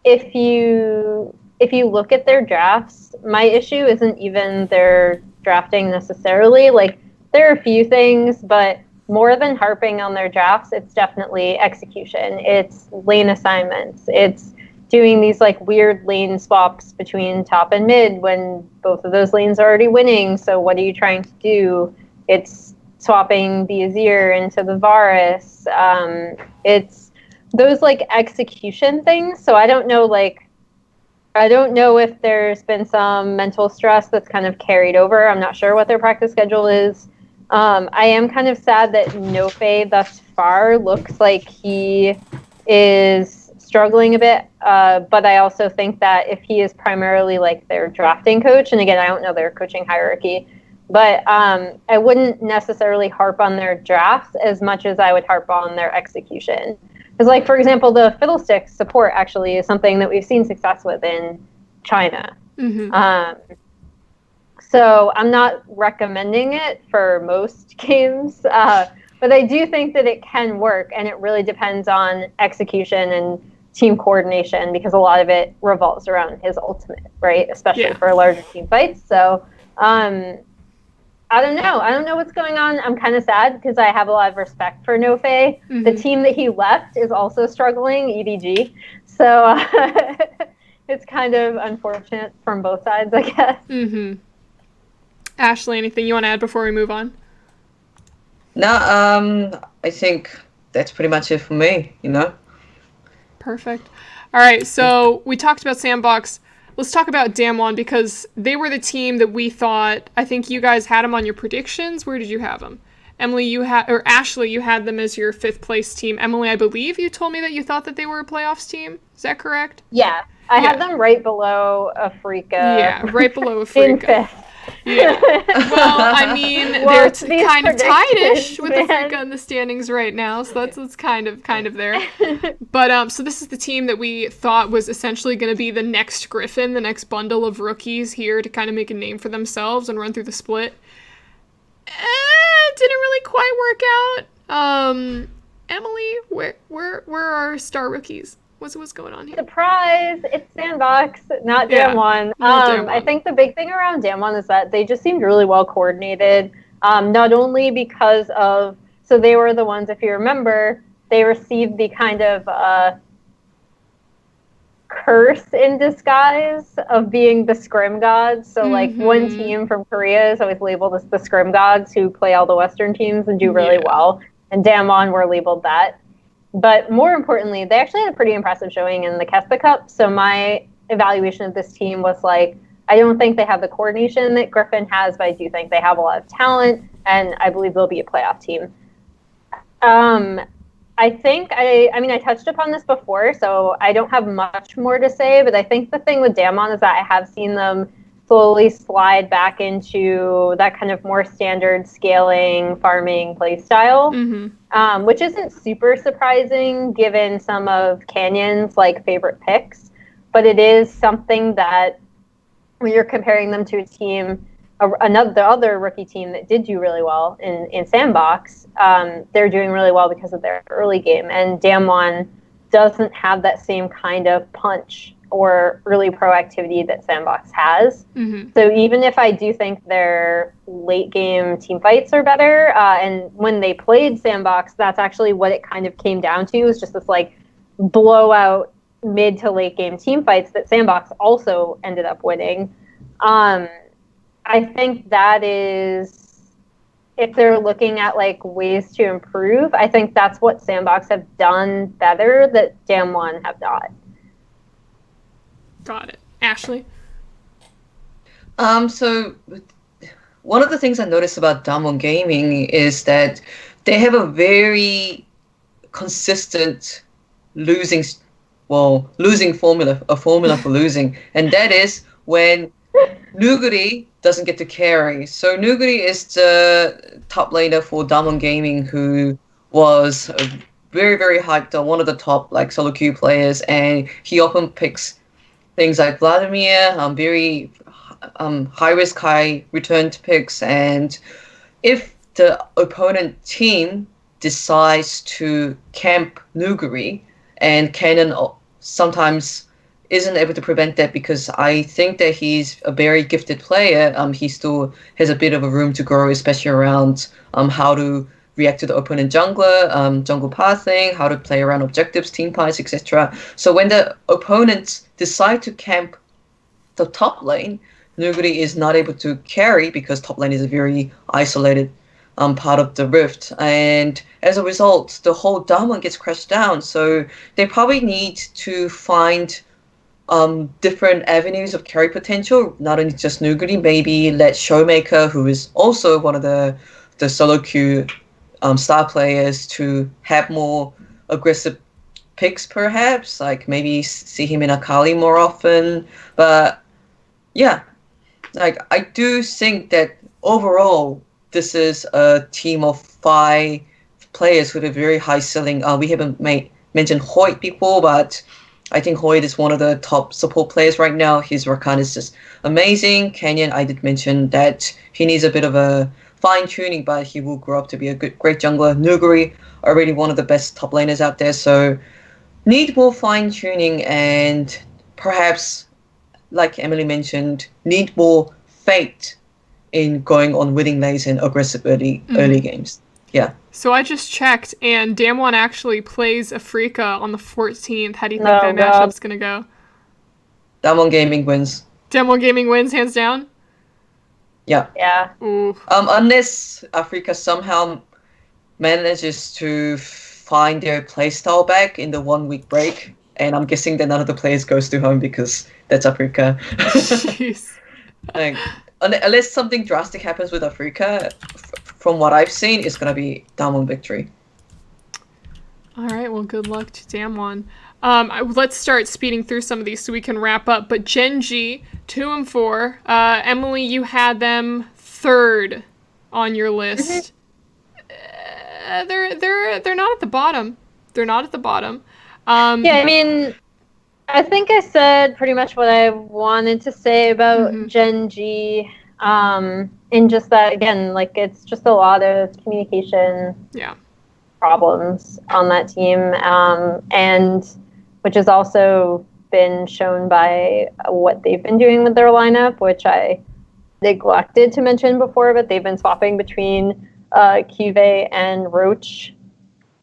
if you look at their drafts, my issue isn't even their drafting necessarily. Like, there are a few things, but more than harping on their drafts, it's definitely execution. It's lane assignments. It's doing these like weird lane swaps between top and mid when both of those lanes are already winning. So what are you trying to do? It's swapping the Azir into the Varus. It's those like execution things. So I don't know if there's been some mental stress that's kind of carried over. I'm not sure what their practice schedule is. I am kind of sad that Nofe thus far looks like he is struggling a bit, but I also think that if he is primarily like their drafting coach, and again, I don't know their coaching hierarchy, but I wouldn't necessarily harp on their drafts as much as I would harp on their execution. Because, like, for example, the Fiddlesticks support actually is something that we've seen success with in China. Mm-hmm. So I'm not recommending it for most games, but I do think that it can work, and it really depends on execution and team coordination, because a lot of it revolves around his ultimate, right? Especially for larger team fights. So I don't know what's going on. I'm kind of sad because I have a lot of respect for Nofe. Mm-hmm. The team that he left is also struggling, EDG. So it's kind of unfortunate from both sides, I guess. Mm-hmm. Ashley, anything you want to add before we move on? No, I think that's pretty much it for me, Perfect. All right, so we talked about Sandbox. Let's talk about Damwon, because they were the team that we thought, I think you guys had them on your predictions. Where did you have them? Emily, Ashley, you had them as your 5th place team. Emily, I believe you told me that you thought that they were a playoffs team. Is that correct? Yeah. I had them right below Afrika. Yeah, right below Afrika. In 5th. Yeah. Well, I mean, they're kind of tight-ish with Afrika in the standings right now, so that's kind of there. But so this is the team that we thought was essentially going to be the next Gryphon, the next bundle of rookies here to kind of make a name for themselves and run through the split. It didn't really quite work out. Emily, where are our star rookies? What's going on here? Surprise! It's Sandbox, not Damwon. I think the big thing around Damwon is that they just seemed really well coordinated. Not only because of, so they were the ones, if you remember, they received the kind of curse in disguise of being the scrim gods. So like one team from Korea is always labeled as the scrim gods who play all the Western teams and do really well. And Damwon were labeled that. But more importantly, they actually had a pretty impressive showing in the Kespa Cup. So my evaluation of this team was like, I don't think they have the coordination that Gryphon has, but I do think they have a lot of talent, and I believe they'll be a playoff team. I think, I touched upon this before, so I don't have much more to say, but I think the thing with Damwon is that I have seen them slowly slide back into that kind of more standard scaling, farming play style, which isn't super surprising given some of Canyon's like favorite picks, but it is something that when you're comparing them to a team, the other rookie team that did do really well in Sandbox, they're doing really well because of their early game, and Damwon doesn't have that same kind of punch or early proactivity that Sandbox has. So even if I do think their late game team fights are better, and when they played Sandbox, that's actually what it kind of came down to, is just this like blowout mid to late game team fights that Sandbox also ended up winning. I think that is, if they're looking at like ways to improve, I think that's what Sandbox have done better that Damwon have not. Got it. Ashley? So one of the things I noticed about Damwon Gaming is that they have a very consistent losing formula, a formula for losing, and that is when Nuguri doesn't get to carry. So Nuguri is the top laner for Damwon Gaming, who was very, very hyped on, one of the top like solo queue players, and he often picks things like Vladimir, very high risk, high return picks, and if the opponent team decides to camp Nuguri, and Cannon sometimes isn't able to prevent that because I think that he's a very gifted player. He still has a bit of a room to grow, especially around how to react to the opponent jungler, jungle pathing, how to play around objectives, team fights, etc. So when the opponents decide to camp the top lane, Nuguri is not able to carry because top lane is a very isolated part of the rift, and as a result, the whole Damwon gets crashed down. So they probably need to find different avenues of carry potential, not only just Nuguri, maybe let Showmaker, who is also one of the solo queue star players, to have more aggressive picks, perhaps, like maybe see him in Akali more often. But yeah, like I do think that overall, this is a team of 5 players with a very high ceiling. We haven't mentioned Hoyt before, but I think Hoyt is one of the top support players right now. His Rakan is just amazing. Canyon, I did mention that he needs a bit of a fine-tuning, but he will grow up to be a great jungler. Nuguri, already one of the best top laners out there, so need more fine-tuning, and perhaps, like Emily mentioned, need more fate in going on winning lanes and aggressive early games. Yeah. So I just checked, and Damwon actually plays Afrika on the 14th. How do you think that matchup's going to go? Damwon Gaming wins. Damwon Gaming wins, hands down? Yeah. Yeah. Ooh. Unless Afrika somehow manages to find their playstyle back in the 1 week break, and I'm guessing that none of the players goes to home because that's Afrika. Jeez. Unless something drastic happens with Afrika, from what I've seen, it's going to be Damwon victory. All right, well, good luck to Damwon. Let's start speeding through some of these so we can wrap up. But Gen.G, 2 and 4. Emily, you had them 3rd on your list. They're not at the bottom. They're not at the bottom. Yeah, I mean, I think I said pretty much what I wanted to say about Gen.G. In just that, again, like, it's just a lot of communication problems on that team, and which has also been shown by what they've been doing with their lineup, which I neglected to mention before, but they've been swapping between Cuvée and Roach.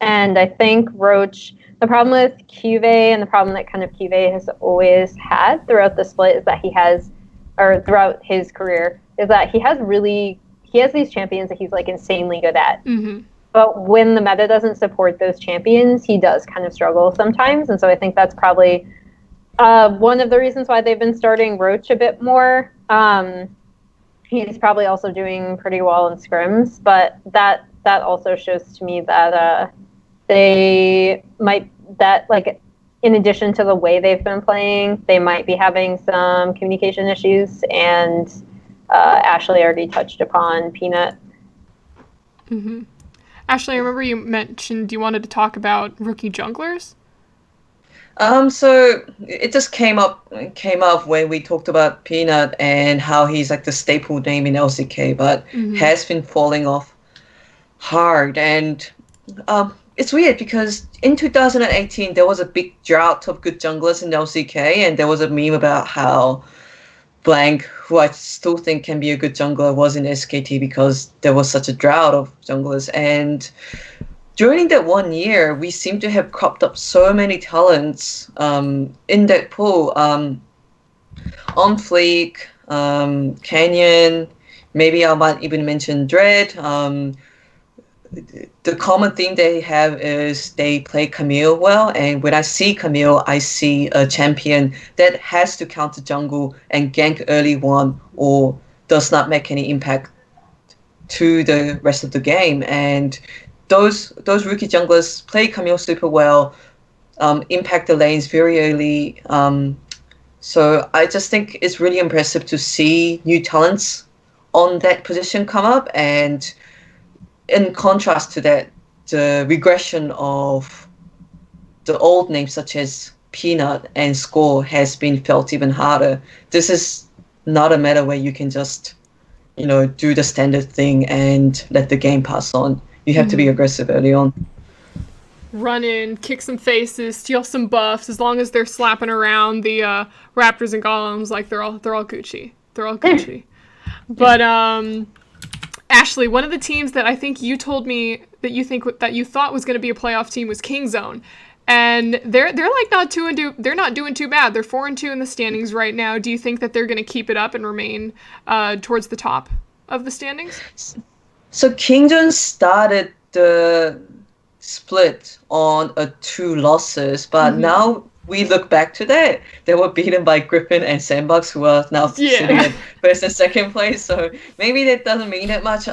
And I think Roach, the problem with Cuvée, and the problem that kind of Cuvée has always had throughout the split, is that he has, or throughout his career, is that he has these champions that he's like insanely good at. But when the meta doesn't support those champions, he does kind of struggle sometimes. And so I think that's probably one of the reasons why they've been starting Roach a bit more. He's probably also doing pretty well in scrims, but that also shows to me that they might, that like, in addition to the way they've been playing, they might be having some communication issues, and Ashley already touched upon Peanut. Ashley, I remember you mentioned you wanted to talk about rookie junglers? So it just came up when we talked about Peanut and how he's like the staple name in LCK, but has been falling off hard. And it's weird because in 2018 there was a big drought of good junglers in LCK, and there was a meme about how Blank, who I still think can be a good jungler, was in SKT because there was such a drought of junglers. And during that 1 year, we seem to have cropped up so many talents in that pool. On Fleek, Canyon, maybe I might even mention Dread, the common theme they have is they play Camille well, and when I see Camille, I see a champion that has to counter jungle and gank early one, or does not make any impact to the rest of the game. And those rookie junglers play Camille super well, impact the lanes very early. So I just think it's really impressive to see new talents on that position come up, and in contrast to that, the regression of the old names such as Peanut and Score has been felt even harder. This is not a matter where you can just, do the standard thing and let the game pass on. You have to be aggressive early on. Run in, kick some faces, steal some buffs. As long as they're slapping around the Raptors and Golems, like they're all Gucci. They're all Gucci. But Ashley, one of the teams that I think you told me that you thought was going to be a playoff team was Kingzone, and they're like they're not doing too bad. They're 4-2 in the standings right now. Do you think that they're going to keep it up and remain towards the top of the standings? So Kingzone started the split on 2 losses, but now we look back to that. They were beaten by Gryphon and Sandbox, who are now sitting in first and second place. So maybe that doesn't mean that much.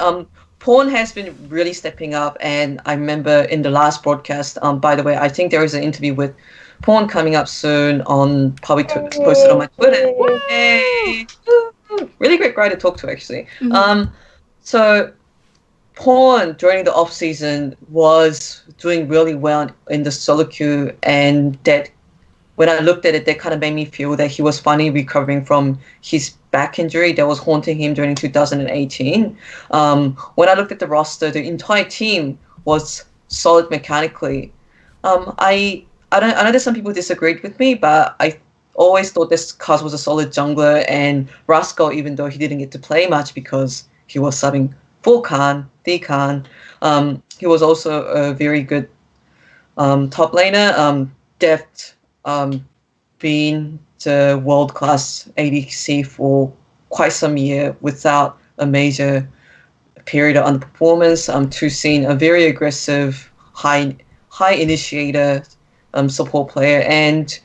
Pawn has been really stepping up, and I remember in the last broadcast, by the way, I think there is an interview with Pawn coming up soon on probably posted on my Twitter. Yay! Really great guy to talk to, actually. So Pawn during the off season was doing really well in the solo queue, and that when I looked at it, that kind of made me feel that he was finally recovering from his back injury that was haunting him during 2018. When I looked at the roster, the entire team was solid mechanically. I know that some people disagreed with me, but I always thought this Kaz was a solid jungler, and Rascal, even though he didn't get to play much because he was subbing for Khan, the Khan, he was also a very good top laner. Deft being the world-class ADC for quite some year without a major period of underperformance. To seeing a very aggressive, high initiator support player, and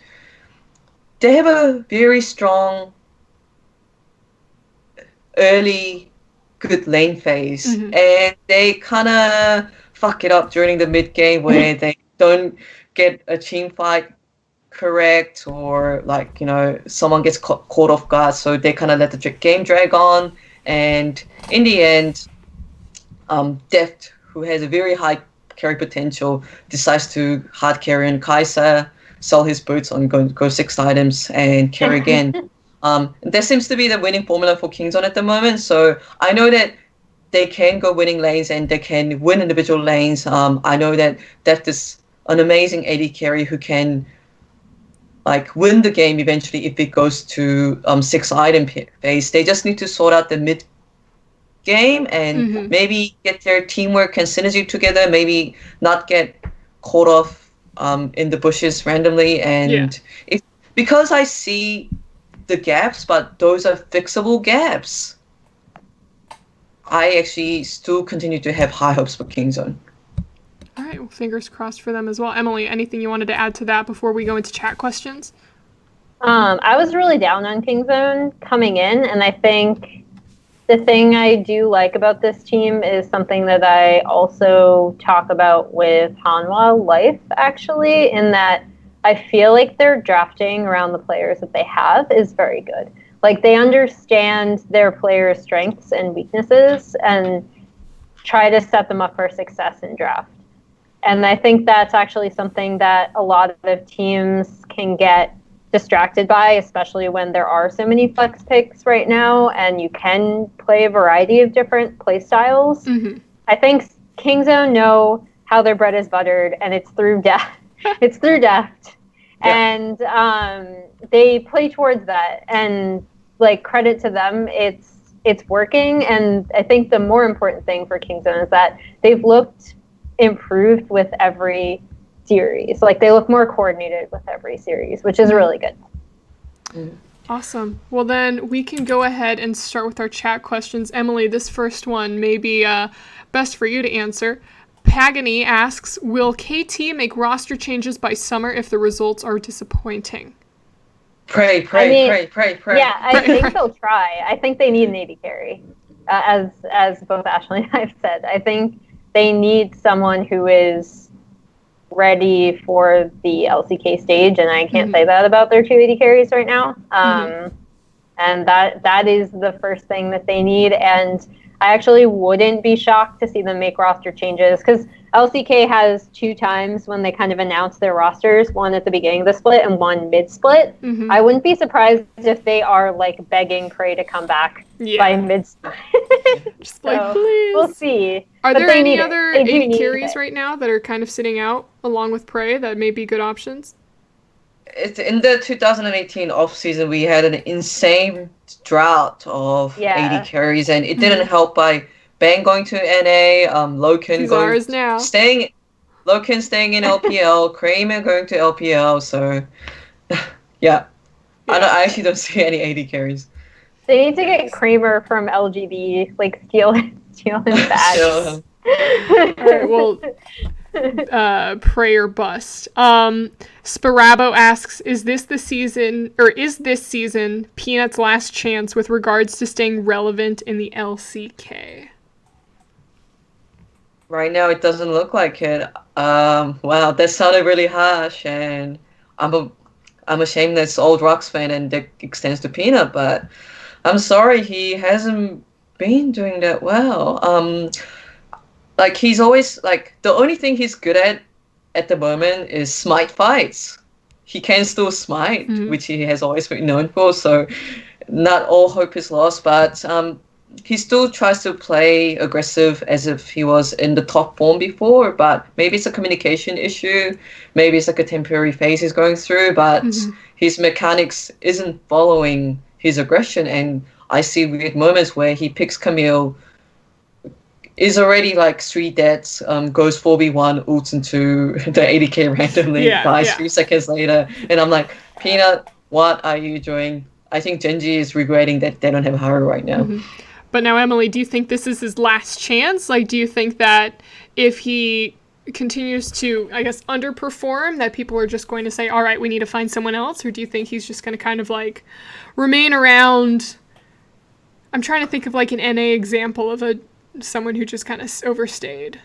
they have a very strong early good lane phase, and they kind of fuck it up during the mid game where they don't get a team fight correct, or someone gets caught off guard, so they kind of let the game drag on, and in the end, Deft, who has a very high carry potential, decides to hard carry on Kai'Sa, sell his boots on go 6 items and carry again. That seems to be the winning formula for Kingzone at the moment, so I know that they can go winning lanes and they can win individual lanes. I know that Deft is an amazing AD carry who can win the game eventually if it goes to 6 item phase. They just need to sort out the mid game and maybe get their teamwork and synergy together, maybe not get caught off in the bushes randomly. And because I see the gaps, but those are fixable gaps, I actually still continue to have high hopes for Kingzone. All right, well, fingers crossed for them as well. Emily, anything you wanted to add to that before we go into chat questions? I was really down on Kingzone coming in, and I think the thing I do like about this team is something that I also talk about with Hanwha Life, actually, in that I feel like their drafting around the players that they have is very good. They understand their players' strengths and weaknesses and try to set them up for success in draft. And I think that's actually something that a lot of teams can get distracted by, especially when there are so many flex picks right now and you can play a variety of different play styles. I think Kingzone know how their bread is buttered, and it's through deft. It's through deft. And they play towards that, and credit to them, it's working. And I think the more important thing for Kingzone is that they've looked improved with every series. They look more coordinated with every series, which is really good. Awesome. Well, then we can go ahead and start with our chat questions. Emily, this first one may be best for you to answer. Pagany asks, will KT make roster changes by summer if the results are disappointing? Pray. Yeah, I think they'll try. I think they need an AD carry, as both Ashley and I have said. I think they need someone who is ready for the LCK stage, and I can't say that about their 2 AD carries right now. And that is the first thing that they need. And I actually wouldn't be shocked to see them make roster changes, because LCK has 2 times when they kind of announce their rosters, one at the beginning of the split and one mid-split. I wouldn't be surprised if they are like begging Prey to come back by mid-split. Just like, please. We'll see. Are there any other AD carries right now that are kind of sitting out along with Prey that may be good options? It's in the 2018 offseason, we had an insane drought of AD carries, and it didn't help by Bang going to NA, Loken staying in LPL, Kramer going to LPL, so I actually don't see any AD carries. They need to get Kramer from LGB, like steal him back. All right, well, pray or bust. Sparabo asks, is this season Peanut's last chance with regards to staying relevant in the LCK? Right now, it doesn't look like it. Wow, that sounded really harsh, and I'm ashamed that's old Rocks fan and that extends to Peanut, but I'm sorry, he hasn't been doing that well. Like, he's always, like, the only thing he's good at the moment is smite fights. He can still smite, which he has always been known for, so not all hope is lost, but he still tries to play aggressive as if he was in the top form before, but maybe it's a communication issue, maybe it's like a temporary phase he's going through, but his mechanics isn't following his aggression, and I see weird moments where he picks Camille, is already like 3 deaths, goes 4v1, ults into the 80k randomly, dies 3 seconds later, and I'm like, Peanut, what are you doing? I think Genji is regretting that they don't have Haru right now. But now, Emily, do you think this is his last chance? Like, do you think that if he continues to, I guess, underperform, that people are just going to say, all right, we need to find someone else? Or do you think he's just going to kind of, like, remain around? I'm trying to think of, like, an NA example of someone who just kind of overstayed.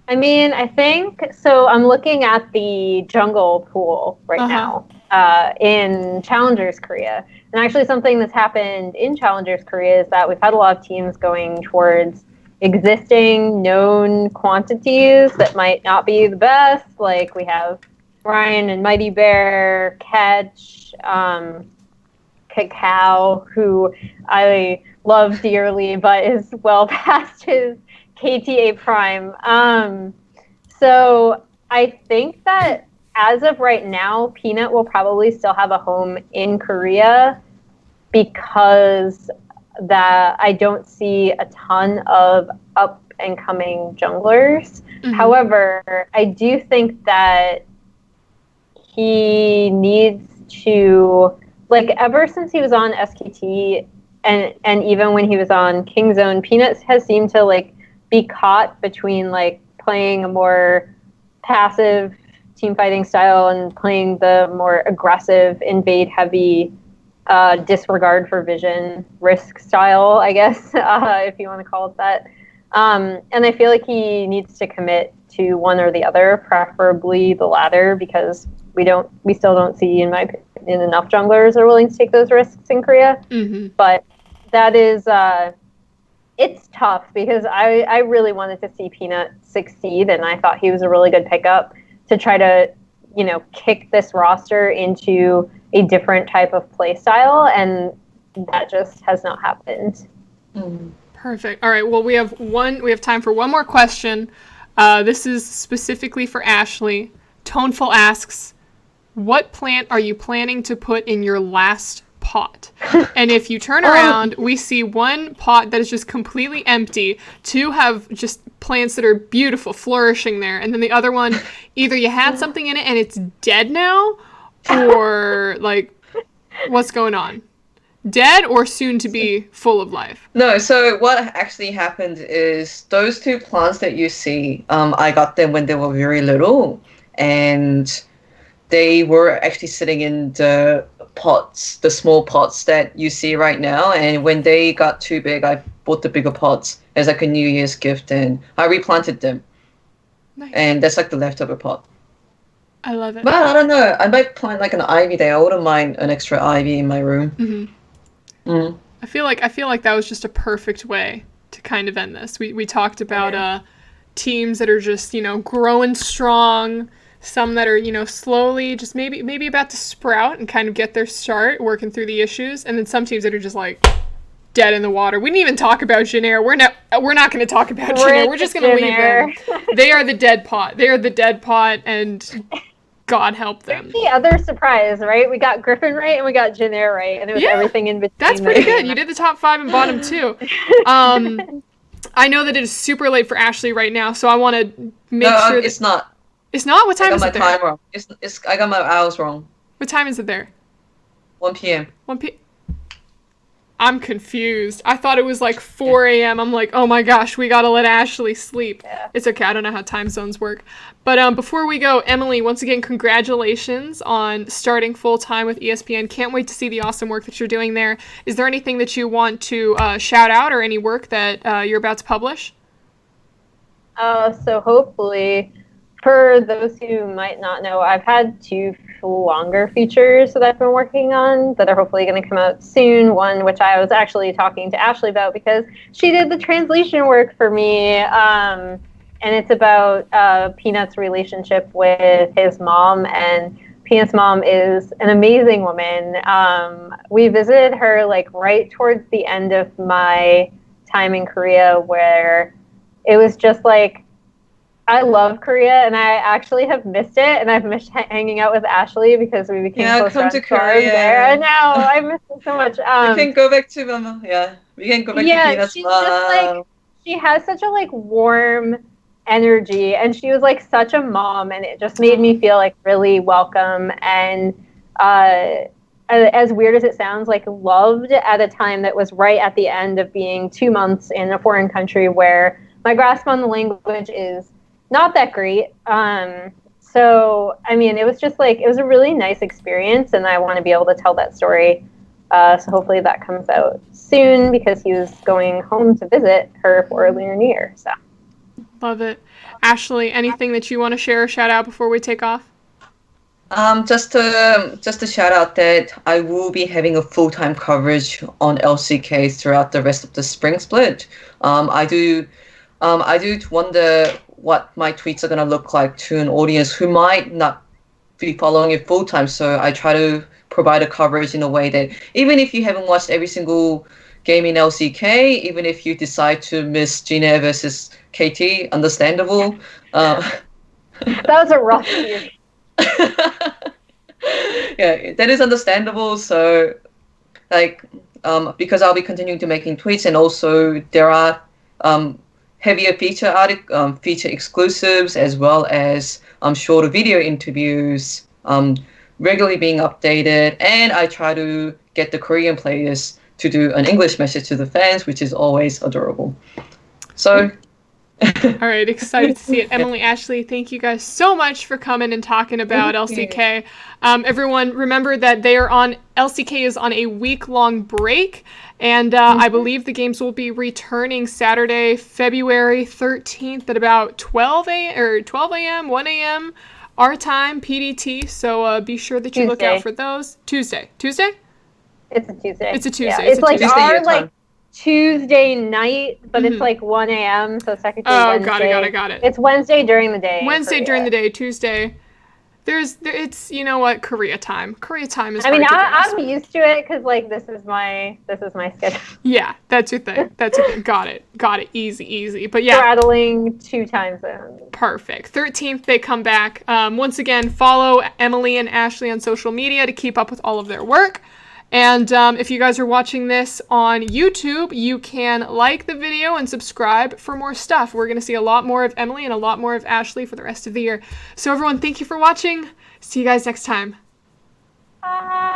I mean, I think, so I'm looking at the jungle pool right now in Challengers Korea. And actually something that's happened in Challengers Korea is that we've had a lot of teams going towards existing known quantities that might not be the best. Like we have Ryan and Mighty Bear, Catch, Cacao, who I love dearly, but is well past his KTA prime. So I think that as of right now, Peanut will probably still have a home in Korea because that I don't see a ton of up and coming junglers. However, I do think that he needs to, like, ever since he was on SKT and even when he was on Kingzone, Peanut has seemed to like be caught between like playing a more passive team fighting style and playing the more aggressive, invade heavy, disregard for vision, risk style, I guess, if you want to call it that. And I feel like he needs to commit to one or the other, preferably the latter, because we still don't see, in my opinion, enough junglers are willing to take those risks in Korea. But that is, it's tough because I really wanted to see Peanut succeed, and I thought he was a really good pickup to try to, kick this roster into a different type of play style, and that just has not happened. Perfect. All right. Well, we have time for one more question. This is specifically for Ashley. Toneful asks, what plant are you planning to put in your last pot? And if you turn around, we see one pot that is just completely empty, 2 have just plants that are beautiful, flourishing there, and then the other one, either you had something in it and it's dead now, or like, what's going on? dead or soon to be full of life? No, so what actually happened is those two plants that you see, I got them when they were very little, and they were actually sitting in the pots, the small pots that you see right now. And when they got too big, I bought the bigger pots as like a New Year's gift, and I replanted them. Nice. And that's like the leftover pot. I love it. But I don't know. I might plant like an ivy there. I wouldn't mind an extra ivy in my room. Mm-hmm. Mm. I feel like that was just a perfect way to kind of end this. We talked about teams that are just, growing strong, some that are, slowly just maybe about to sprout and kind of get their start working through the issues, and then some teams that are just like dead in the water. We didn't even talk about Jennair. We're not going to talk about Jennair. We're just going to leave them. They are the dead pot. They are the dead pot, and God help them. The other surprise, right? We got Gryphon right and we got Jennair right, and it was everything in between. That's pretty good. You did the top 5 and bottom 2. I know that it is super late for Ashley right now, so I want to make sure that... it's not. It's not? What time is it there? I got my time wrong. I got my hours wrong. What time is it there? 1 p.m. 1 p.m. I'm confused. I thought it was like 4 a.m. I'm like, oh my gosh, we gotta let Ashley sleep. Yeah. It's okay, I don't know how time zones work. But before we go, Emily, once again, congratulations on starting full-time with ESPN. Can't wait to see the awesome work that you're doing there. Is there anything that you want to shout out, or any work that you're about to publish? So hopefully, for those who might not know, I've had 2 longer features that I've been working on that are hopefully going to come out soon. One, which I was actually talking to Ashley about because she did the translation work for me. And it's about Peanut's relationship with his mom. And Peanut's mom is an amazing woman. We visited her like right towards the end of my time in Korea, where it was just like, I love Korea, and I actually have missed it, and I've missed hanging out with Ashley because we became close friends. Come to Korea. There. I know, I miss it so much. We can go back to Mama. Yeah, we can go back to Peanut's mom. Just like, she has such a like warm energy, and she was like such a mom, and it just made me feel like really welcome and as weird as it sounds, like loved at a time that was right at the end of being 2 months in a foreign country where my grasp on the language is not that great. So, I mean, it was just like, it was a really nice experience, and I want to be able to tell that story. So hopefully that comes out soon, because he was going home to visit her for Lunar New Year. So, love it. Ashley, anything that you want to share or shout out before we take off? Just to shout out that I will be having a full-time coverage on LCK throughout the rest of the spring split. I do wonder what my tweets are going to look like to an audience who might not be following it full-time. So I try to provide a coverage in a way that even if you haven't watched every single game in LCK, even if you decide to miss Gina versus KT, understandable. That was a rough year. Yeah, that is understandable. So, because I'll be continuing to making tweets, and also there are heavier feature exclusives, as well as shorter video interviews regularly being updated, and I try to get the Korean players to do an English message to the fans, which is always adorable. So. All right, excited to see it. Emily, Ashley, thank you guys so much for coming and talking about LCK. Everyone, remember that LCK is on a week-long break, and I believe the games will be returning Saturday, February 13th at about 12 a.m., 1 a.m. our time, PDT. So be sure that you look out for those. Tuesday? It's a Tuesday. It's a Tuesday. Yeah, it's like our Tuesday night, but it's like 1 a.m. So technically Wednesday. Got it. It's Wednesday during the day. During the day, Tuesday. It's you know what, Korea time. Korea time is. I mean, I'm used to it because like this is my schedule. Yeah, that's your thing. Got it. Easy. But yeah, straddling 2 time zones. Perfect. 13th they come back. Once again, follow Emily and Ashley on social media to keep up with all of their work. And if you guys are watching this on YouTube, you can like the video and subscribe for more stuff. We're going to see a lot more of Emily and a lot more of Ashley for the rest of the year. So everyone, thank you for watching. See you guys next time. Bye.